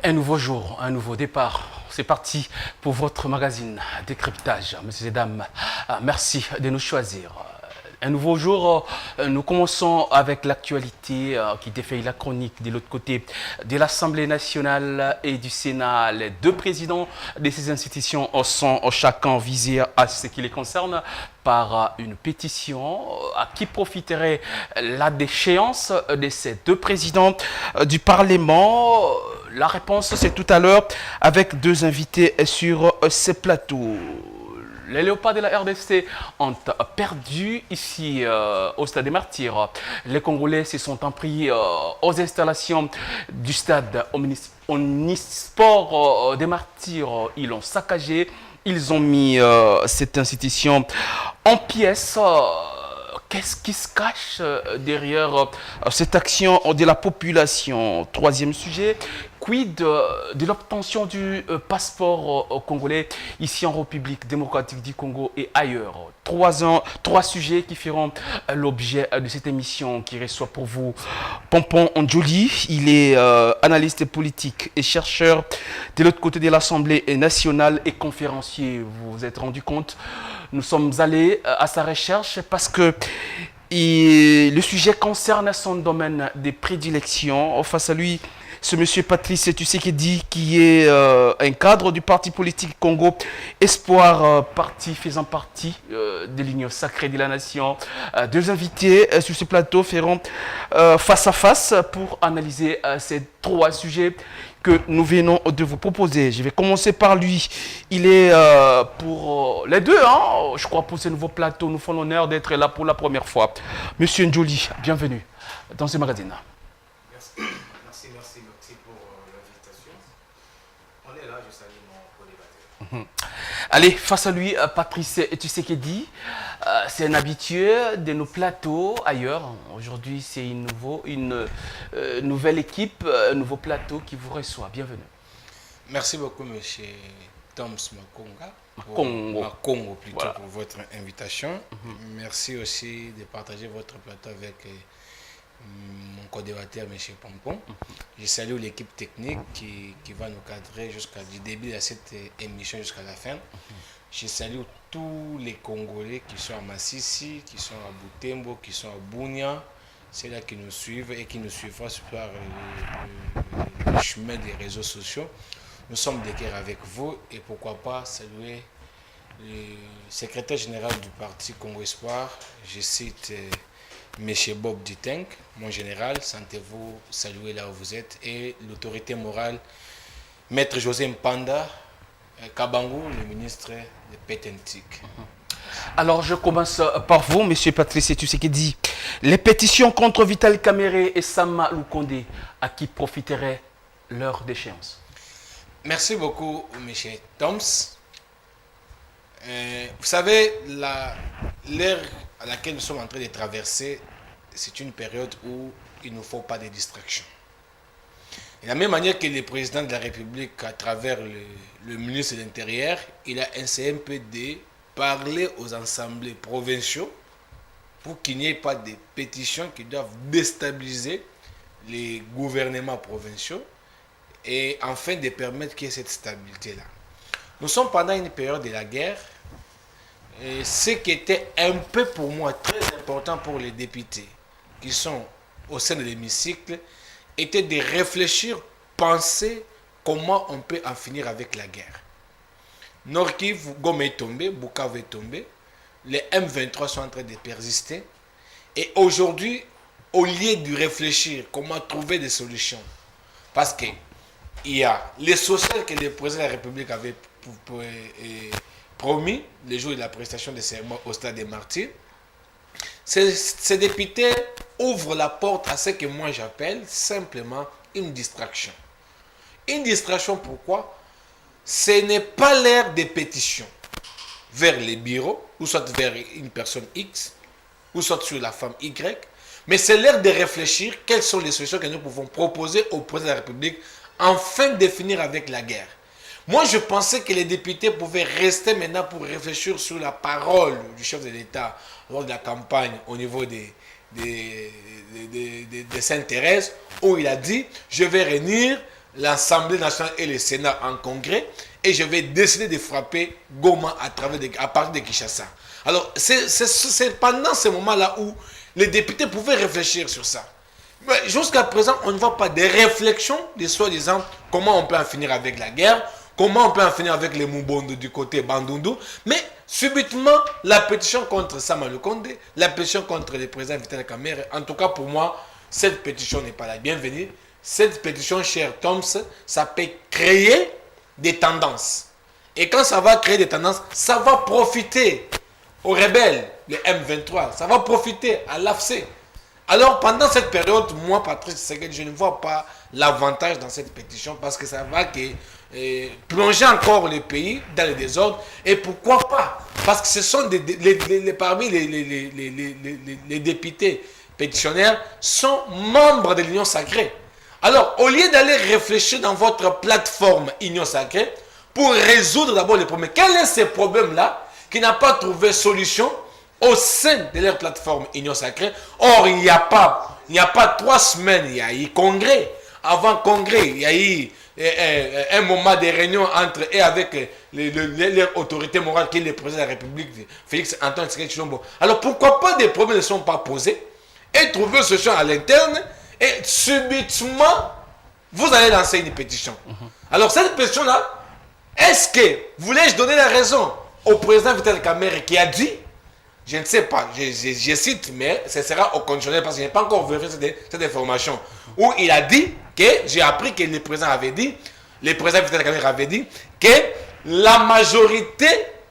Un nouveau jour, un nouveau départ. C'est parti pour votre magazine Décryptage. Messieurs et dames, merci de nous choisir. Un nouveau jour, nous commençons avec l'actualité qui défait la chronique de l'autre côté de l'Assemblée nationale et du Sénat. Les deux présidents de ces institutions sont chacun visés à ce qui les concerne par une pétition à qui profiterait la déchéance de ces deux présidents du Parlement. La réponse, c'est tout à l'heure avec deux invités sur ces plateaux. Les Léopards de la RDC ont perdu ici au Stade des Martyrs. Les Congolais se sont pris aux installations du stade Omnisport des Martyrs. Ils l'ont saccagé. Ils ont mis cette institution en pièces. Qu'est-ce qui se cache derrière cette action de la population? Troisième sujet, quid de l'obtention du passeport congolais ici en République démocratique du Congo et ailleurs? Trois sujets qui feront l'objet de cette émission qui reçoit pour vous Pompon Ndjoli. Il est analyste politique et chercheur de l'autre côté de l'Assemblée nationale et conférencier. Vous vous êtes rendu compte? Nous sommes allés à sa recherche parce que le sujet concerne son domaine de prédilection. Face à lui, ce monsieur Patrice Tshisekedi, qui est un cadre du parti politique Congo Espoir, parti faisant partie de l'Union sacrée de la nation. Deux invités sur ce plateau feront face à face pour analyser ces trois sujets que nous venons de vous proposer. Je vais commencer par lui. Il est pour les deux, hein, je crois, pour ce nouveau plateau. Nous font l'honneur d'être là pour la première fois. Monsieur Ndjoli, bienvenue dans ce magazine. Merci pour l'invitation. On est là, je salue mon co-débatteur. Allez, face à lui, Patrice Tshisekedi, c'est un habitué de nos plateaux ailleurs. Aujourd'hui, c'est une nouvelle équipe, un nouveau plateau qui vous reçoit. Bienvenue. Merci beaucoup, monsieur Toms Makonga. Congo Plutôt, voilà, pour votre invitation. Merci aussi de partager votre plateau avec mon co-débatteur, M. Pompon. Je salue l'équipe technique qui va nous cadrer du début de cette émission jusqu'à la fin. Je salue tous les Congolais qui sont à Massissi, qui sont à Butembo, qui sont à Bunia. C'est là qui nous suivent et qui nous suivront sur le chemin des réseaux sociaux. Nous sommes de cœur avec vous et pourquoi pas saluer le secrétaire général du parti Congo Espoir. Je cite M. Bob Ditenk, mon général, sentez-vous saluer là où vous êtes, et l'autorité morale, Maître José Mpanda Kabangu, le ministre de Pétentique. Alors, je commence par vous, M. Patrice Tshisekedi. Les pétitions contre Vital Kamerhe et Sama Lukonde, à qui profiterait leur déchéance? Merci beaucoup, M. Toms. Vous savez, l'ère à laquelle nous sommes en train de traverser, c'est une période où il ne nous faut pas de distractions. De la même manière que le président de la République, à travers le ministre de l'Intérieur, il a essayé un peu de parler aux assemblées provinciaux pour qu'il n'y ait pas de pétitions qui doivent déstabiliser les gouvernements provinciaux et afin de permettre qu'il y ait cette stabilité-là. Nous sommes pendant une période de la guerre. Et ce qui était un peu pour moi très important pour les députés qui sont au sein de l'hémicycle était de réfléchir, penser comment on peut en finir avec la guerre. Nord Kivu, Goma est tombé, Bukavu est tombé, les M23 sont en train de persister. Et aujourd'hui, au lieu de réfléchir comment trouver des solutions, parce qu'il y a les sociales que le président de la République avait promis le jour de la prestation de serment au Stade des Martyrs, ces députés ouvrent la porte à ce que moi j'appelle simplement une distraction. Une distraction pourquoi? Ce n'est pas l'ère des pétitions vers les bureaux, ou soit vers une personne X, ou soit sur la femme Y, mais c'est l'ère de réfléchir quelles sont les solutions que nous pouvons proposer au président de la République afin de finir avec la guerre. Moi, je pensais que les députés pouvaient rester maintenant pour réfléchir sur la parole du chef de l'État lors de la campagne au niveau de Sainte-Thérèse, où il a dit « Je vais réunir l'Assemblée nationale et le Sénat en congrès et je vais décider de frapper Goma à partir de Kinshasa. Alors, c'est pendant ce moment-là où les députés pouvaient réfléchir sur ça. Mais jusqu'à présent, on ne voit pas de réflexion de soi-disant comment on peut en finir avec la guerre, comment on peut en finir avec les Mubondo du côté Bandundu. Mais subitement, la pétition contre Sama Lukonde, la pétition contre le président Vital Kamerhe, en tout cas pour moi, cette pétition n'est pas la bienvenue. Cette pétition, cher Toms, ça peut créer des tendances. Et quand ça va créer des tendances, ça va profiter aux rebelles, les M23, ça va profiter à l'AFC. Alors, pendant cette période, moi, Patrice Tshisekedi, je ne vois pas l'avantage dans cette pétition parce que ça va plonger encore le pays dans le désordre. Et pourquoi pas? Parce que ce sont parmi les députés pétitionnaires sont membres de l'Union sacrée. Alors, au lieu d'aller réfléchir dans votre plateforme Union sacrée pour résoudre d'abord les problèmes, quel est ce problème-là qui n'a pas trouvé solution au sein de leur plateforme Union sacrée? Or, il n'y a pas 3 semaines, il y a eu congrès. Avant congrès, il y a eu un moment de réunion entre et avec leur autorité morale qui est le président de la République, Félix Antoine Tshisekedi Tshilombo. Alors, pourquoi pas des problèmes ne sont pas posés et trouver une solution à l'interne et subitement, vous allez lancer une pétition. Alors, cette pétition-là, est-ce que, voulais-je donner la raison au président Vital Kamerhe qui a dit, je ne sais pas, je cite, mais ce sera au conditionnel parce que je n'ai pas encore vérifié cette information, où il a dit que, j'ai appris que le président Vital Kamerhe avait dit que la majorité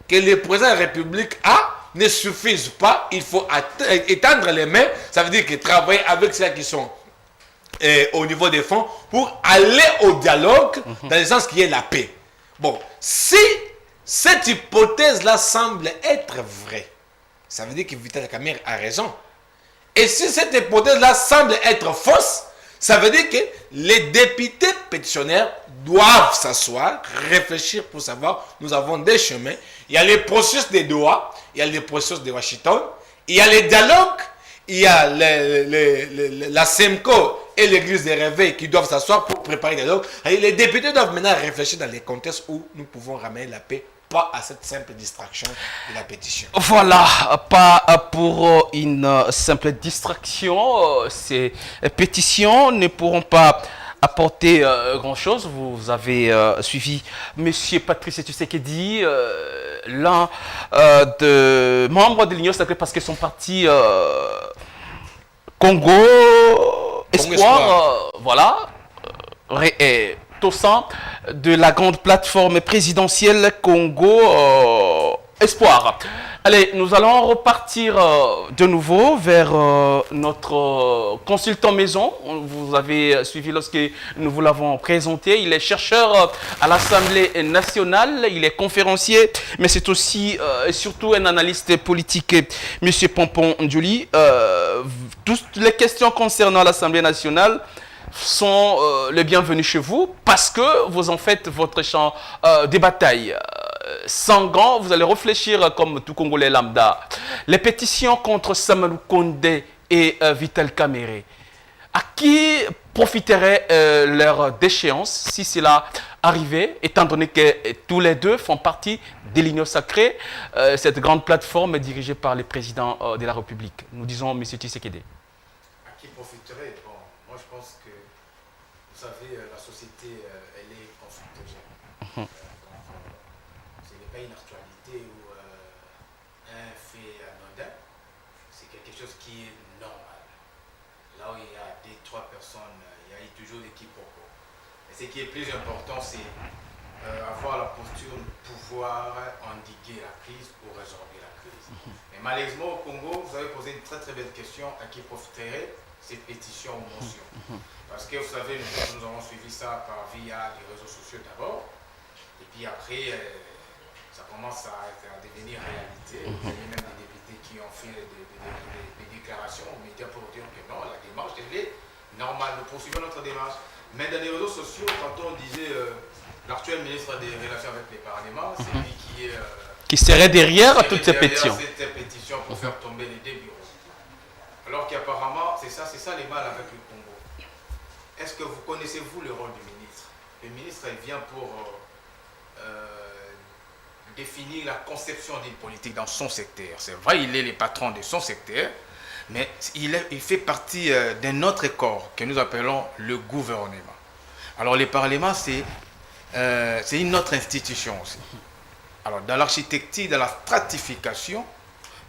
que le président de la République a ne suffise pas, il faut étendre les mains, ça veut dire que travailler avec ceux qui sont au niveau des fonds pour aller au dialogue dans le sens qu'il y ait la paix. Bon, si cette hypothèse-là semble être vraie, ça veut dire que Vital Kamerhe a raison. Et si cette hypothèse-là semble être fausse, ça veut dire que les députés pétitionnaires doivent s'asseoir, réfléchir pour savoir, nous avons des chemins. Il y a les processus de Doha, il y a les processus de Washington, il y a les dialogues, il y a la SEMCO et l'église des réveils qui doivent s'asseoir pour préparer des dialogues. Et les députés doivent maintenant réfléchir dans les contextes où nous pouvons ramener la paix, pas à cette simple distraction de la pétition. Voilà, pas pour une simple distraction. Ces pétitions ne pourront pas apporter grand-chose. Vous avez suivi M. Patrice Tshisekedi, l'un de membres de l'Union sacrée parce que son parti Congo Espoir, voilà, est au sein de la grande plateforme présidentielle Congo Espoir. Allez, nous allons repartir de nouveau vers notre consultant maison. Vous avez suivi lorsque nous vous l'avons présenté. Il est chercheur à l'Assemblée nationale, il est conférencier, mais c'est aussi et surtout un analyste politique, Monsieur Pompon Ndjouli. Toutes les questions concernant l'Assemblée nationale sont les bienvenus chez vous parce que vous en faites votre champ de bataille. Sans gants, vous allez réfléchir comme tout Congolais lambda. Les pétitions contre Sama Lukonde et Vital Kamerhe, à qui profiterait leur déchéance si cela arrivait, étant donné que tous les deux font partie de l'Union sacrée, cette grande plateforme est dirigée par le président de la République. Nous disons M. Tshisekedi. À qui profiterait? Bon, moi je pense que, vous savez, la société, elle est conflictuelle. Ce n'est pas une actualité ou un fait anodin, c'est quelque chose qui est normal. Là où il y a 2-3 personnes, il y a toujours des quiproquos. Mais ce qui est plus important, c'est avoir la posture de pouvoir endiguer la crise ou résorber la crise. Mais malheureusement au Congo, vous avez posé une très très belle question, à qui profiterait cette pétition ou motion. Parce que vous savez, nous avons suivi ça via les réseaux sociaux d'abord, et puis après, ça commence à devenir réalité. Il y a même des députés qui ont fait des déclarations aux médias pour dire que non, la démarche elle est normale, nous poursuivons notre démarche. Mais dans les réseaux sociaux, quand on disait l'actuel ministre des Relations avec les Parlements, c'est lui qui serait derrière toutes ces pétitions. Cette pétition pour faire tomber les deux bureaux. Alors qu'apparemment, c'est ça les mal avec le Congo. Est-ce que vous connaissez-vous le rôle du ministre? ministre vient pour définir la conception d'une politique dans son secteur. C'est vrai, il est le patron de son secteur, mais il fait partie d'un autre corps que nous appelons le gouvernement. Alors le Parlement, c'est une autre institution aussi. Alors dans l'architecture, dans la stratification,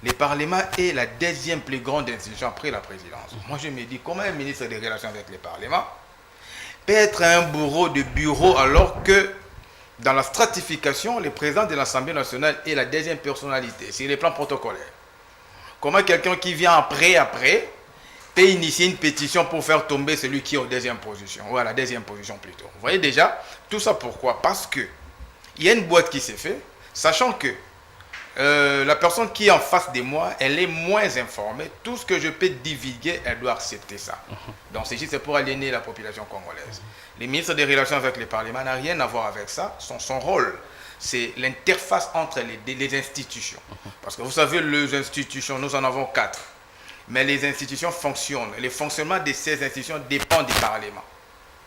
le Parlement est la deuxième plus grande institution après la présidence. Moi je me dis, comment un ministre des Relations avec le Parlement peut être un bourreau de bureau alors que dans la stratification, le président de l'Assemblée nationale est la deuxième personnalité sur les plans protocolaires. Comment quelqu'un qui vient après peut initier une pétition pour faire tomber celui qui est en deuxième position, ou à la deuxième position plutôt. Vous voyez déjà, tout ça pourquoi? Parce que il y a une boîte qui s'est faite, sachant que la personne qui est en face de moi, elle est moins informée. Tout ce que je peux divulguer, elle doit accepter ça. Donc c'est juste pour aliéner la population congolaise. Le ministre des Relations avec le Parlement n'a rien à voir avec ça. Son rôle, c'est l'interface entre les institutions. Parce que vous savez, les institutions, nous en avons 4. Mais les institutions fonctionnent. Le fonctionnement de ces institutions dépend du Parlement.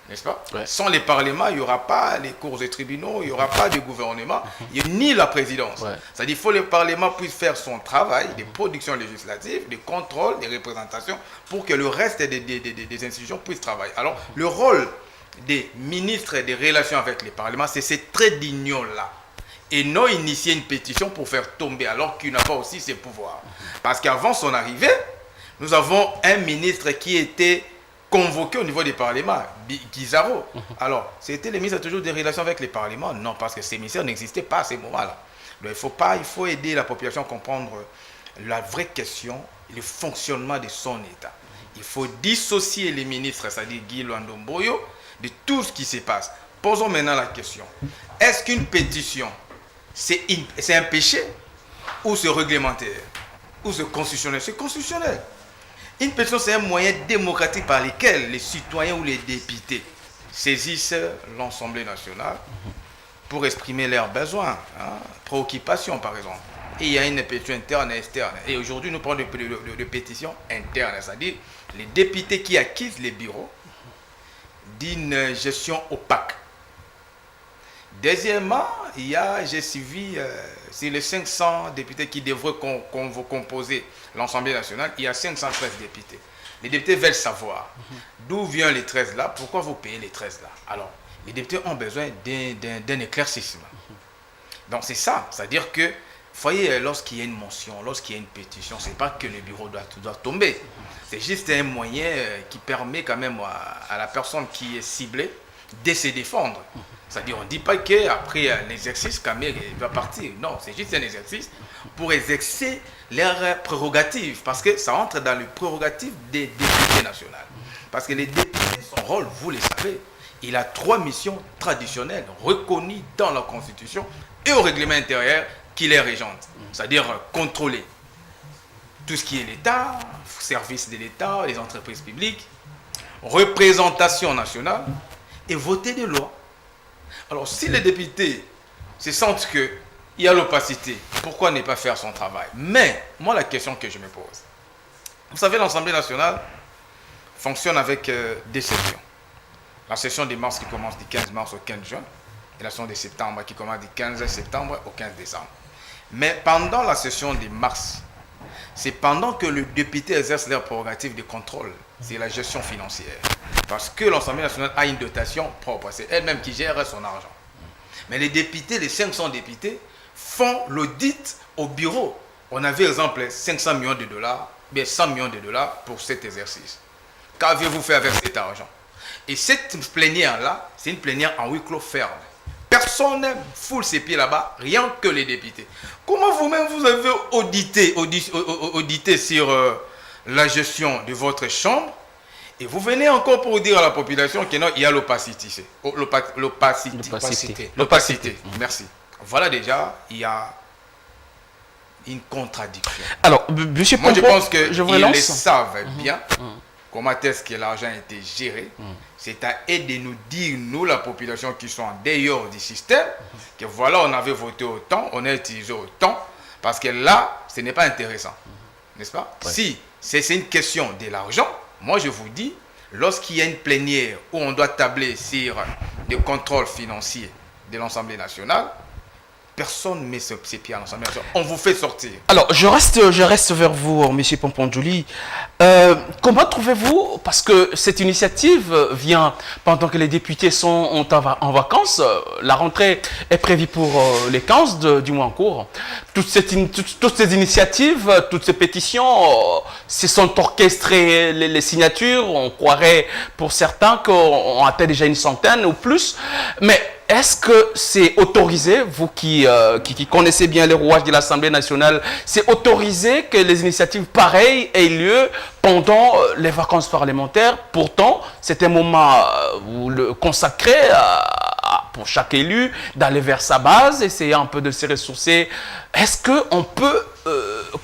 N'est-ce pas? Ouais. Sans les parlements, il n'y aura pas les cours et tribunaux, il n'y aura pas de gouvernement, ni la présidence. Ouais. C'est-à-dire qu'il faut que le Parlement puisse faire son travail de production législative, de contrôle, de représentation, pour que le reste des institutions puissent travailler. Alors, le rôle des ministres des Relations avec les parlements, c'est ces traits d'union-là. Et non initier une pétition pour faire tomber, alors qu'il n'a pas aussi ses pouvoirs. Parce qu'avant son arrivée, nous avons un ministre qui était convoqué au niveau des parlements, Guizaro. Alors, c'était le ministre toujours des Relations avec les parlements? Non, parce que ces ministères n'existaient pas à ce moment-là. Donc, il faut aider la population à comprendre la vraie question, le fonctionnement de son État. Il faut dissocier les ministres, c'est-à-dire Guy Luandomboyo, de tout ce qui se passe. Posons maintenant la question. Est-ce qu'une pétition, c'est un péché ou c'est réglementaire ou c'est constitutionnel? C'est constitutionnel. Une pétition, c'est un moyen démocratique par lequel les citoyens ou les députés saisissent l'Assemblée nationale pour exprimer leurs besoins, préoccupations par exemple. Et il y a une pétition interne et externe. Et aujourd'hui, nous parlons de pétition interne, c'est-à-dire les députés qui acquittent les bureaux d'une gestion opaque. Deuxièmement, j'ai suivi, sur les 500 députés qui devraient composer l'Assemblée nationale, il y a 513 députés. Les députés veulent savoir d'où viennent les 13 là, pourquoi vous payez les 13 là. Alors, les députés ont besoin d'un éclaircissement. Donc c'est ça, c'est-à-dire que, voyez, lorsqu'il y a une motion, lorsqu'il y a une pétition, ce n'est pas que le bureau doit tomber. C'est juste un moyen qui permet quand même à la personne qui est ciblée de se défendre. C'est-à-dire, on ne dit pas qu'après l'exercice, Kamel va partir. Non, c'est juste un exercice pour exercer leurs prérogatives. Parce que ça entre dans les prérogatives des députés nationaux. Parce que les députés, son rôle, vous le savez, il a 3 missions traditionnelles reconnues dans la Constitution et au règlement intérieur qui les régente. C'est-à-dire contrôler tout ce qui est l'État, service de l'État, les entreprises publiques, représentation nationale et voter des lois. Alors, si les députés se sentent qu'il y a l'opacité, pourquoi ne pas faire son travail? Mais, moi, la question que je me pose, vous savez, l'Assemblée nationale fonctionne avec des sessions. La session de mars qui commence du 15 mars au 15 juin, et la session de septembre qui commence du 15 septembre au 15 décembre. Mais pendant la session de mars, c'est pendant que le député exerce leur prérogative de contrôle, c'est la gestion financière. Parce que l'Assemblée nationale a une dotation propre, c'est elle-même qui gère son argent. Mais les députés, les 500 députés, font l'audit au bureau. On avait, exemple, 500 millions de dollars, bien 100 millions de dollars pour cet exercice. Qu'avez-vous fait avec cet argent? Et cette plénière-là, c'est une plénière en huis clos ferme. Personne ne foule ses pieds là-bas, rien que les députés. Comment vous-même vous avez audité sur la gestion de votre chambre et vous venez encore pour dire à la population qu'il y a l'opacité. L'opacité. Merci. Voilà déjà, il y a une contradiction. Alors, monsieur Moi, je pense qu'ils le savent bien. Comment est-ce que l'argent a été géré? C'est à eux de nous dire, nous, la population qui sont en dehors du système, que voilà, on avait voté autant, on a utilisé autant, parce que là, ce n'est pas intéressant. N'est-ce pas? Ouais. Si c'est une question de l'argent, moi je vous dis, lorsqu'il y a une plénière où on doit tabler sur le contrôle financier de l'Assemblée nationale, personne ne met ses pieds à l'Assemblée nationale. On vous fait sortir. Alors, je reste vers vous, M. Pompon-Djouli. Comment trouvez-vous, parce que cette initiative vient pendant que les députés sont en vacances, la rentrée est prévue pour les 15 du mois en cours. Toutes ces initiatives, toutes ces pétitions, se sont orchestrées les signatures. On croirait pour certains qu'on atteint déjà une centaine ou plus. Mais est-ce que c'est autorisé, vous qui connaissez bien les rouages de l'Assemblée nationale, c'est autorisé que les initiatives pareilles aient lieu pendant les vacances parlementaires? Pourtant, c'est un moment consacré pour chaque élu d'aller vers sa base, essayer un peu de se ressourcer. Est-ce qu'on peut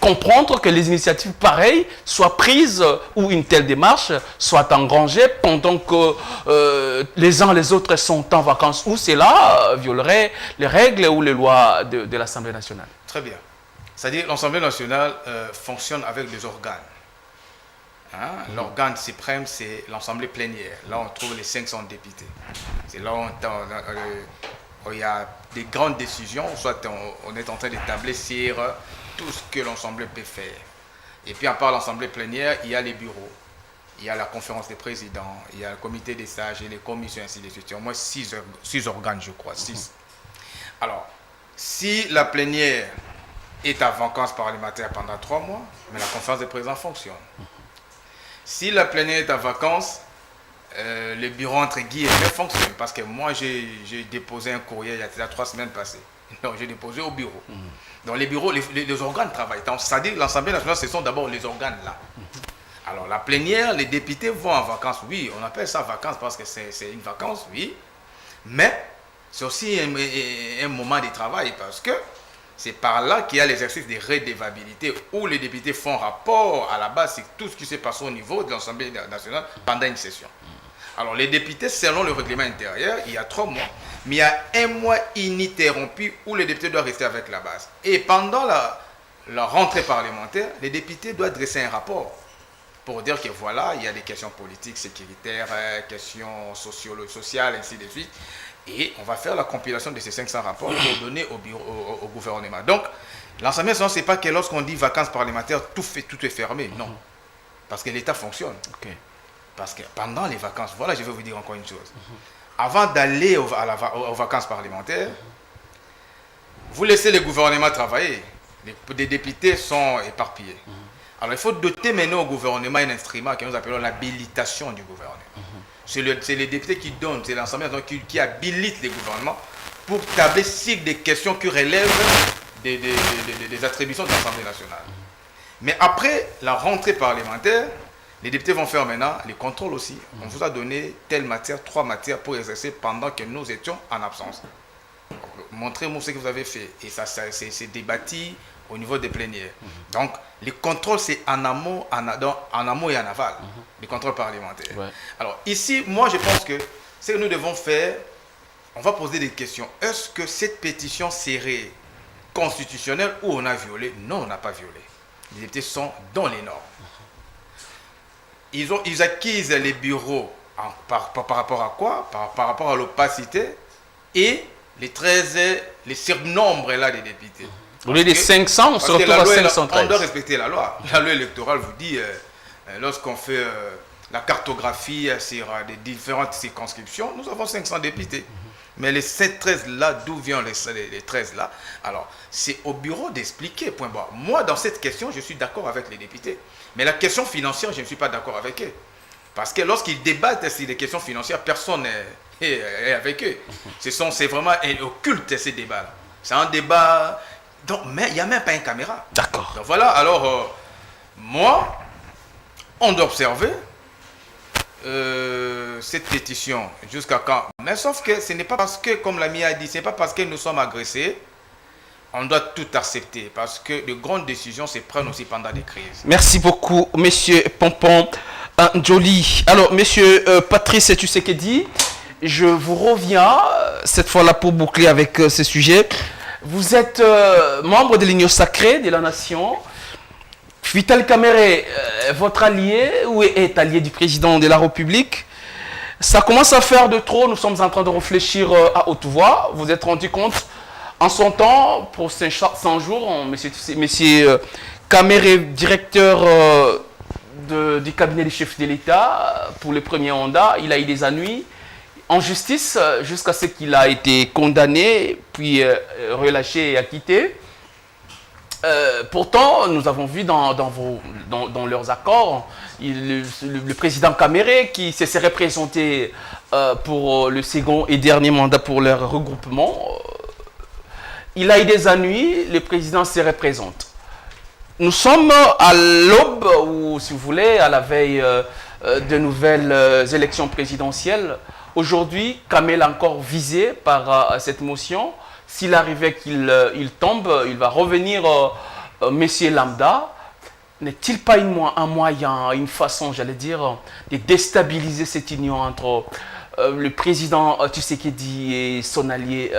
comprendre que les initiatives pareilles soient prises ou une telle démarche soit engrangée pendant que les uns les autres sont en vacances, ou cela violerait les règles ou les lois de l'Assemblée nationale? Très bien. C'est-à-dire l'Assemblée nationale fonctionne avec des organes. Hein? L'organe suprême, c'est l'Assemblée plénière. Là, on trouve les 500 députés. C'est là où il y a des grandes décisions, soit on est en train d'établir sur tout ce que l'Assemblée peut faire. Et puis, à part l'Assemblée plénière, il y a les bureaux, il y a la conférence des présidents, il y a le comité des sages et les commissions, ainsi de suite. Il y a au moins 6 organes, je crois, 6. Alors, si la plénière est en vacances parlementaires pendant 3 mois, mais la conférence des présidents fonctionne. Si la plénière est en vacances, le bureau entre guillemets fonctionne, parce que moi j'ai déposé un courrier il y a 3 semaines passées. Donc j'ai déposé au bureau. Donc les bureaux, les organes travaillent. C'est-à-dire l'Assemblée nationale, ce sont d'abord les organes là. Alors la plénière, les députés vont en vacances. Oui, on appelle ça vacances parce que c'est une vacance, oui. Mais c'est aussi un moment de travail, parce que c'est par là qu'il y a l'exercice de redevabilité où les députés font rapport à la base sur tout ce qui s'est passé au niveau de l'Assemblée nationale pendant une session. Alors les députés, selon le règlement intérieur, il y a 3 mois, mais il y a 1 mois ininterrompu où les députés doivent rester avec la base. Et pendant la rentrée parlementaire, les députés doivent dresser un rapport pour dire que voilà, il y a des questions politiques, sécuritaires, questions sociales, ainsi de suite. Et on va faire la compilation de ces 500 rapports pour donner au gouvernement. Donc, l'Assemblée nationale, ce n'est pas que lorsqu'on dit vacances parlementaires, tout est fermé. Non. Parce que l'État fonctionne. Okay. Parce que pendant les vacances, voilà, je vais vous dire encore une chose. Avant d'aller aux vacances parlementaires, vous laissez le gouvernement travailler. Les députés sont éparpillés. Alors, il faut doter maintenant au gouvernement un instrument que nous appelons l'habilitation du gouvernement. C'est les députés qui donnent, c'est l'Assemblée qui habilite les gouvernements pour tabler sur des questions qui relèvent des attributions de l'Assemblée nationale. Mais après la rentrée parlementaire, les députés vont faire maintenant les contrôles aussi. On vous a donné telle matière, 3 matières pour exercer pendant que nous étions en absence. Montrez-moi ce que vous avez fait. Et ça c'est débattu au niveau des plénières. Donc, les contrôles, c'est en amont et en aval, les contrôles parlementaires. Ouais. Alors, ici, moi, je pense que ce que nous devons faire, on va poser des questions. Est-ce que cette pétition serait constitutionnelle ou on a violé? Non, on n'a pas violé. Les députés sont dans les normes. Ils acquisent les bureaux par rapport à quoi? Par rapport à l'opacité et les surnombres là des députés. Au lieu des 500, on se retrouve à 513. On doit respecter la loi. La loi électorale vous dit, lorsqu'on fait la cartographie sur des différentes circonscriptions, nous avons 500 députés. Mais les 713 là, d'où viennent les 13 là? Alors, c'est au bureau d'expliquer, point barre. Moi, dans cette question, je suis d'accord avec les députés. Mais la question financière, je ne suis pas d'accord avec eux. Parce que lorsqu'ils débattent sur des questions financières, personne n'est avec eux. C'est vraiment occulte ces débats-là. C'est un débat... Donc, mais il n'y a même pas une caméra. D'accord. Donc voilà, alors, moi, on doit observer cette pétition jusqu'à quand. Mais sauf que ce n'est pas parce que, comme l'ami a dit, ce n'est pas parce que nous sommes agressés, on doit tout accepter. Parce que de grandes décisions se prennent aussi pendant des crises. Merci beaucoup, monsieur Pompon-Djouli. Alors, monsieur Patrice Tshisekedi, je vous reviens cette fois-là pour boucler avec ce sujet. Vous êtes membre de l'Union sacrée de la nation. Vital Kamerhe, votre allié ou est allié du président de la République, ça commence à faire de trop. Nous sommes en train de réfléchir à haute voix. Vous êtes rendu compte, en son temps, pour 100 jours, monsieur Kamerhe, directeur du cabinet du chef de l'État, pour le premier mandat, il a eu des ennuis en justice jusqu'à ce qu'il a été condamné, puis relâché et acquitté. Pourtant, nous avons vu dans leurs accords, le président Kamerhe qui s'est représenté pour le second et dernier mandat pour leur regroupement, il a eu des ennuis, le président se représente. Nous sommes à l'aube, ou si vous voulez, à la veille de nouvelles élections présidentielles. Aujourd'hui, Kamerhe est encore visé par cette motion. S'il arrivait qu'il tombe, il va revenir, Monsieur Lambda. N'est-il pas un moyen, une façon, j'allais dire, de déstabiliser cette union entre le président Tshisekedi et son allié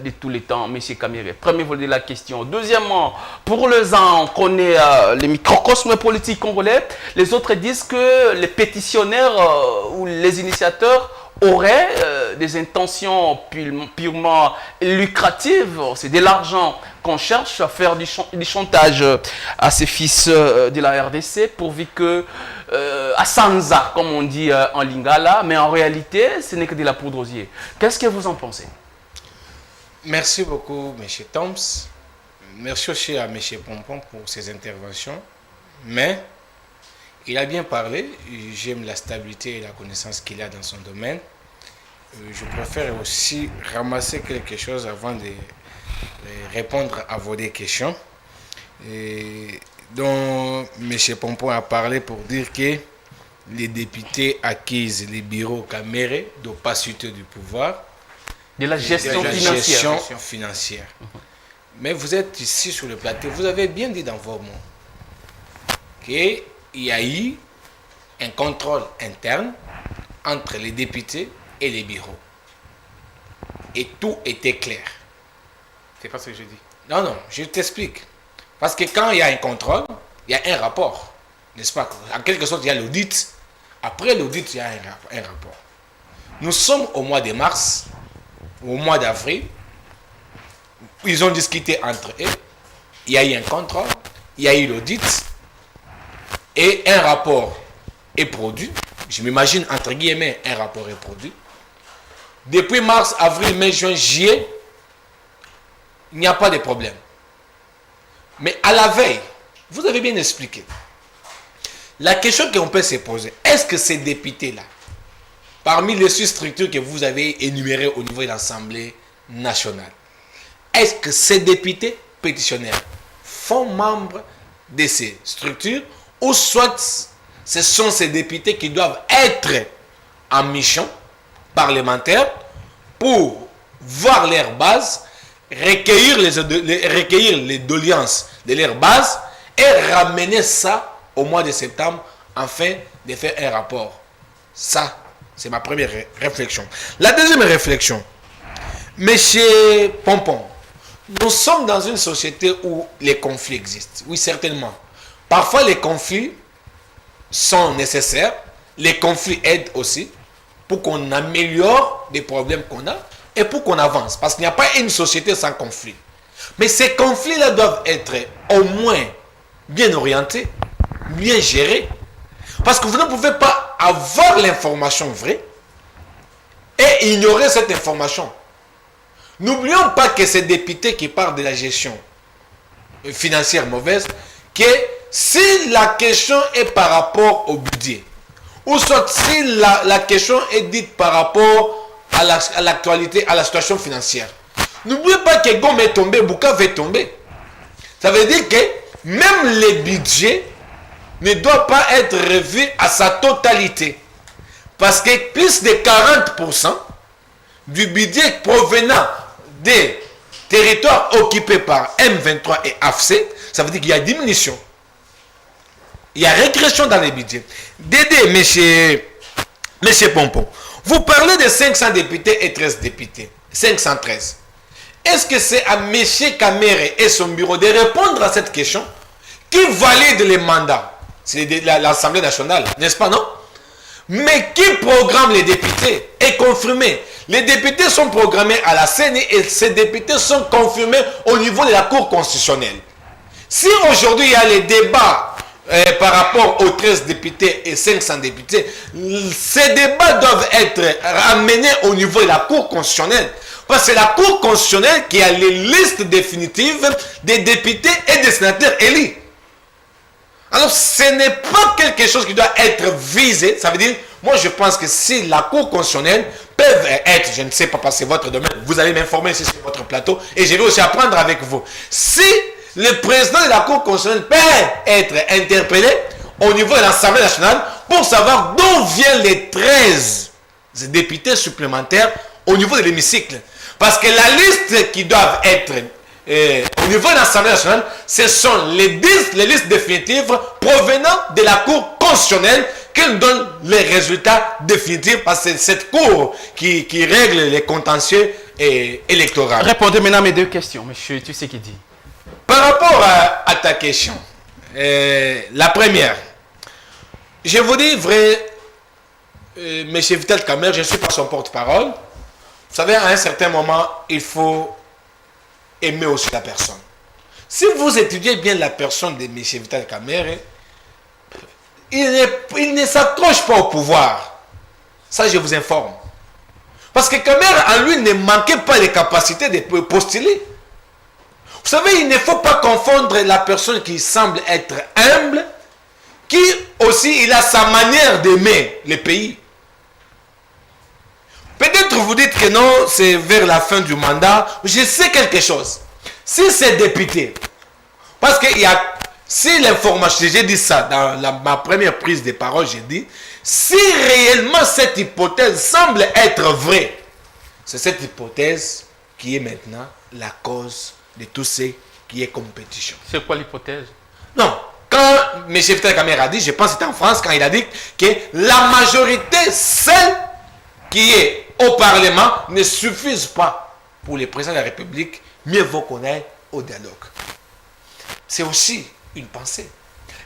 de tous les temps, M. Kamerhe? Premier volet de la question. Deuxièmement, pour les uns, on connaît les microcosmes politiques congolais. Les autres disent que les pétitionnaires ou les initiateurs auraient des intentions purement lucratives. C'est de l'argent qu'on cherche à faire du chantage à ces fils de la RDC, pourvu que à Sanza, comme on dit en lingala, mais en réalité, ce n'est que de la poudre aux yeux. Qu'est-ce que vous en pensez? Merci beaucoup, M. Toms. Merci aussi à M. Pompon pour ses interventions. Mais il a bien parlé. J'aime la stabilité et la connaissance qu'il a dans son domaine. Je préfère aussi ramasser quelque chose avant de répondre à vos deux questions. Donc, M. Pompon a parlé pour dire que les députés accusent les bureaux Kamerhe d'opacité du pouvoir, de la gestion financière. Mais vous êtes ici sur le plateau, vous avez bien dit dans vos mots qu'il y a eu un contrôle interne entre les députés et les bureaux. Et tout était clair. C'est pas ce que je dis. Non, je t'explique. Parce que quand il y a un contrôle, il y a un rapport. N'est-ce pas? En quelque sorte, il y a l'audit. Après l'audit, il y a un rapport. Nous sommes au mois de mars, au mois d'avril. Ils ont discuté entre eux. Il y a eu un contrôle, il y a eu l'audit. Et un rapport est produit. Je m'imagine, entre guillemets, un rapport est produit. Depuis mars, avril, mai, juin, juillet, il n'y a pas de problème. Mais à la veille, vous avez bien expliqué. La question qu'on peut se poser, est-ce que ces députés-là, parmi les 6 structures que vous avez énumérées au niveau de l'Assemblée nationale, est-ce que ces députés pétitionnaires font membre de ces structures, ou soit ce sont ces députés qui doivent être en mission parlementaire pour voir leur base, recueillir les doléances de leur base et ramener ça au mois de septembre afin de faire un rapport. Ça, c'est ma première réflexion. La deuxième réflexion, Monsieur Pompon, nous sommes dans une société où les conflits existent. Oui, certainement. Parfois, les conflits sont nécessaires. Les conflits aident aussi pour qu'on améliore des problèmes qu'on a et pour qu'on avance. Parce qu'il n'y a pas une société sans conflit. Mais ces conflits-là doivent être au moins bien orientés, bien gérés. Parce que vous ne pouvez pas avoir l'information vraie et ignorer cette information. N'oublions pas que ces députés qui parlent de la gestion financière mauvaise, que si la question est par rapport au budget, ou soit si la question est dite par rapport à l'actualité, à la situation financière, n'oubliez pas que Gom est tombé, Bukavu est tombé. Ça veut dire que même les budgets ne doivent pas être revus à sa totalité. Parce que plus de 40% du budget provenant des territoires occupés par M23 et AFC, ça veut dire qu'il y a diminution. Il y a régression dans les budgets. Dédé, monsieur Pompon, vous parlez de 500 députés et 13 députés. 513. Est-ce que c'est à M. Kamerhe et son bureau de répondre à cette question? qui valide les mandats? C'est l'Assemblée nationale, n'est-ce pas, non? Mais qui programme les députés est confirmé. Les députés sont programmés à la CENI et ces députés sont confirmés au niveau de la Cour constitutionnelle. Si aujourd'hui il y a les débats par rapport aux 13 députés et 500 députés, ces débats doivent être ramenés au niveau de la Cour constitutionnelle. Parce que c'est la Cour constitutionnelle qui a les listes définitives des députés et des sénateurs élus. Alors, ce n'est pas quelque chose qui doit être visé. Ça veut dire, moi je pense que si la Cour constitutionnelle peut être, je ne sais pas, parce que c'est votre domaine, vous allez m'informer si c'est votre plateau, et je vais aussi apprendre avec vous. Si le président de la Cour constitutionnelle peut être interpellé au niveau de l'Assemblée nationale pour savoir d'où viennent les 13 députés supplémentaires au niveau de l'hémicycle. Parce que la liste qui doivent être au niveau de l'Assemblée nationale, ce sont les listes définitives provenant de la Cour constitutionnelle qui nous donne les résultats définitifs parce que c'est cette Cour qui règle les contentieux électoraux. Répondez maintenant à mes deux questions, monsieur, tu sais qui dit. Par rapport à ta question, la première, je vous dis vrai, M. Vital Kamerhe, je ne suis pas son porte-parole. Vous savez, à un certain moment, il faut aimer aussi la personne. Si vous étudiez bien la personne de M. Vital Kamerhe, il ne s'accroche pas au pouvoir. Ça, je vous informe. Parce que Kamerhe, en lui, ne manquait pas les capacités de postuler. Vous savez, il ne faut pas confondre la personne qui semble être humble, qui aussi, il a sa manière d'aimer le pays. Peut-être vous dites que non, c'est vers la fin du mandat. Je sais quelque chose. Si c'est député, parce qu'il y a, si l'information, j'ai dit ça dans ma première prise de parole, j'ai dit, si réellement cette hypothèse semble être vraie, c'est cette hypothèse qui est maintenant la cause de tout ce qui est compétition. C'est quoi l'hypothèse? Non, quand M. Vital Kamerhe a dit, je pense que c'était en France, quand il a dit que la majorité, celle qui est au Parlement, ne suffisent pas pour le président de la République, mieux vaut qu'on aille au dialogue. C'est aussi une pensée.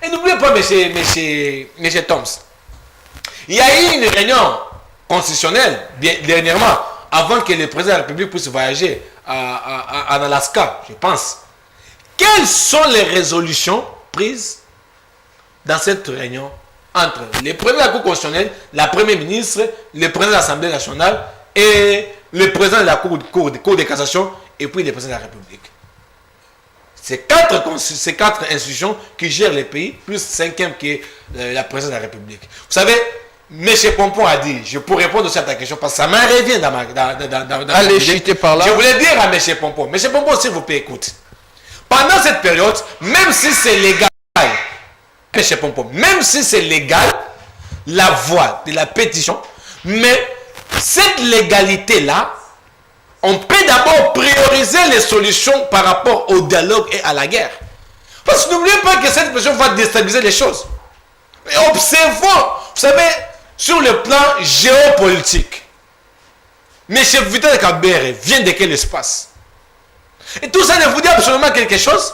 Et n'oubliez pas, M. Toms, il y a eu une réunion constitutionnelle, dernièrement, avant que le président de la République puisse voyager en Alaska, je pense. Quelles sont les résolutions prises dans cette réunion entre le président de la Cour constitutionnelle, la première ministre, le président de l'Assemblée nationale et le président de la Cour de cassation et puis le président de la République? C'est quatre institutions qui gèrent les pays, plus cinquième qui est la présidence de la République. Vous savez, M. Pompon a dit, je peux répondre aussi à ta question parce que ça m'en revient dans Allez, chuter par là. Je voulais dire à M. Pompon, M. Pompon, s'il vous plaît, écoute. Pendant cette période, même si c'est légal, M. Pompon, même si c'est légal, la voie de la pétition, mais cette légalité-là, on peut d'abord prioriser les solutions par rapport au dialogue et à la guerre. Parce que n'oubliez pas que cette pétition va déstabiliser les choses. Et observons, vous savez, sur le plan géopolitique, M. Vital Kamerhe vient de quel espace? Et tout ça ne vous dit absolument quelque chose?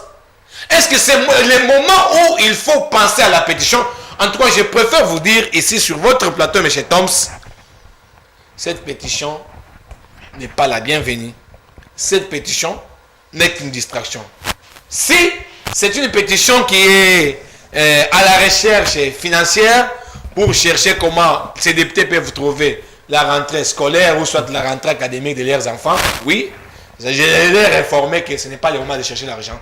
Est-ce que c'est le moment où il faut penser à la pétition? En tout cas, je préfère vous dire ici sur votre plateau, M. Toms, cette pétition n'est pas la bienvenue. Cette pétition n'est qu'une distraction. Si c'est une pétition qui est à la recherche financière pour chercher comment ces députés peuvent trouver la rentrée scolaire ou soit la rentrée académique de leurs enfants, oui, je les ai informés que ce n'est pas le moment de chercher l'argent.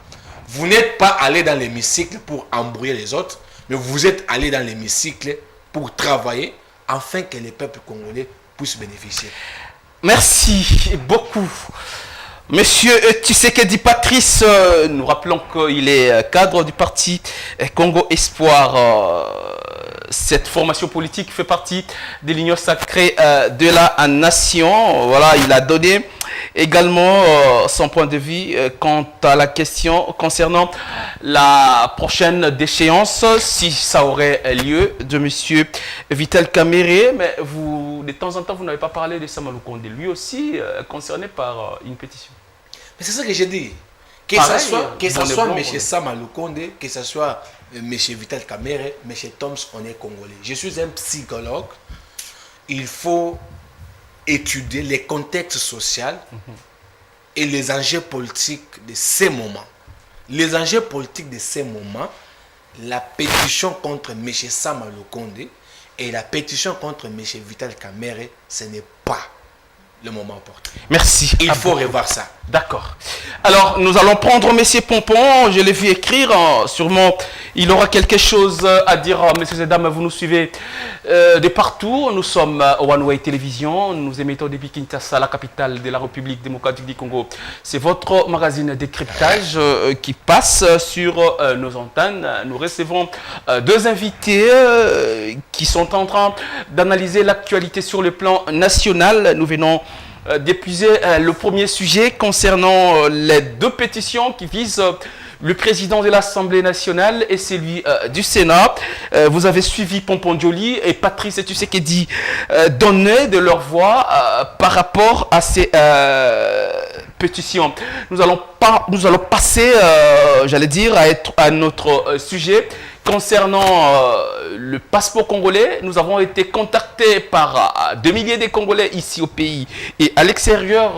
Vous n'êtes pas allé dans l'hémicycle pour embrouiller les autres, mais vous êtes allé dans l'hémicycle pour travailler afin que les peuples congolais puissent bénéficier. Merci beaucoup. Monsieur Tshisekedi Patrice, nous rappelons qu'il est cadre du parti Congo Espoir. Cette formation politique fait partie de l'Union sacrée de la nation. Voilà, il a donné également son point de vue quant à la question concernant la prochaine déchéance, si ça aurait lieu, de monsieur Vital Kamerhe. Mais vous, de temps en temps, vous n'avez pas parlé de Sama Lukonde, lui aussi concerné par une pétition. Mais c'est ça que j'ai dit, Que pareil, ce soit blanc, M. Sama Lukonde, que ce soit M. Vital Kamerhe, M. Toms, on est congolais. Je suis un psychologue. Il faut étudier les contextes sociaux et les enjeux politiques de ces moments. Les enjeux politiques de ces moments, la pétition contre M. Sama Lukonde et la pétition contre M. Vital Kamerhe, ce n'est pas le moment opportun. Merci. Il faut revoir ça. D'accord. Alors, nous allons prendre Monsieur Pompon. Je l'ai vu écrire. Sûrement, il aura quelque chose à dire. Messieurs et dames, vous nous suivez de partout. Nous sommes au One Way Télévision. Nous émettons depuis Kinshasa, la capitale de la République démocratique du Congo. C'est votre magazine décryptage qui passe sur nos antennes. Nous recevons deux invités qui sont en train d'analyser l'actualité sur le plan national. Nous venons d'épuiser le premier sujet concernant les deux pétitions qui visent le président de l'Assemblée nationale et celui du Sénat. Vous avez suivi Pompon Dioli et Patrice Tshisekedi donner de leur voix par rapport à ces pétitions. Nous allons passer, j'allais dire, à notre sujet. Concernant le passeport congolais, nous avons été contactés par 2 milliers de Congolais ici au pays et à l'extérieur.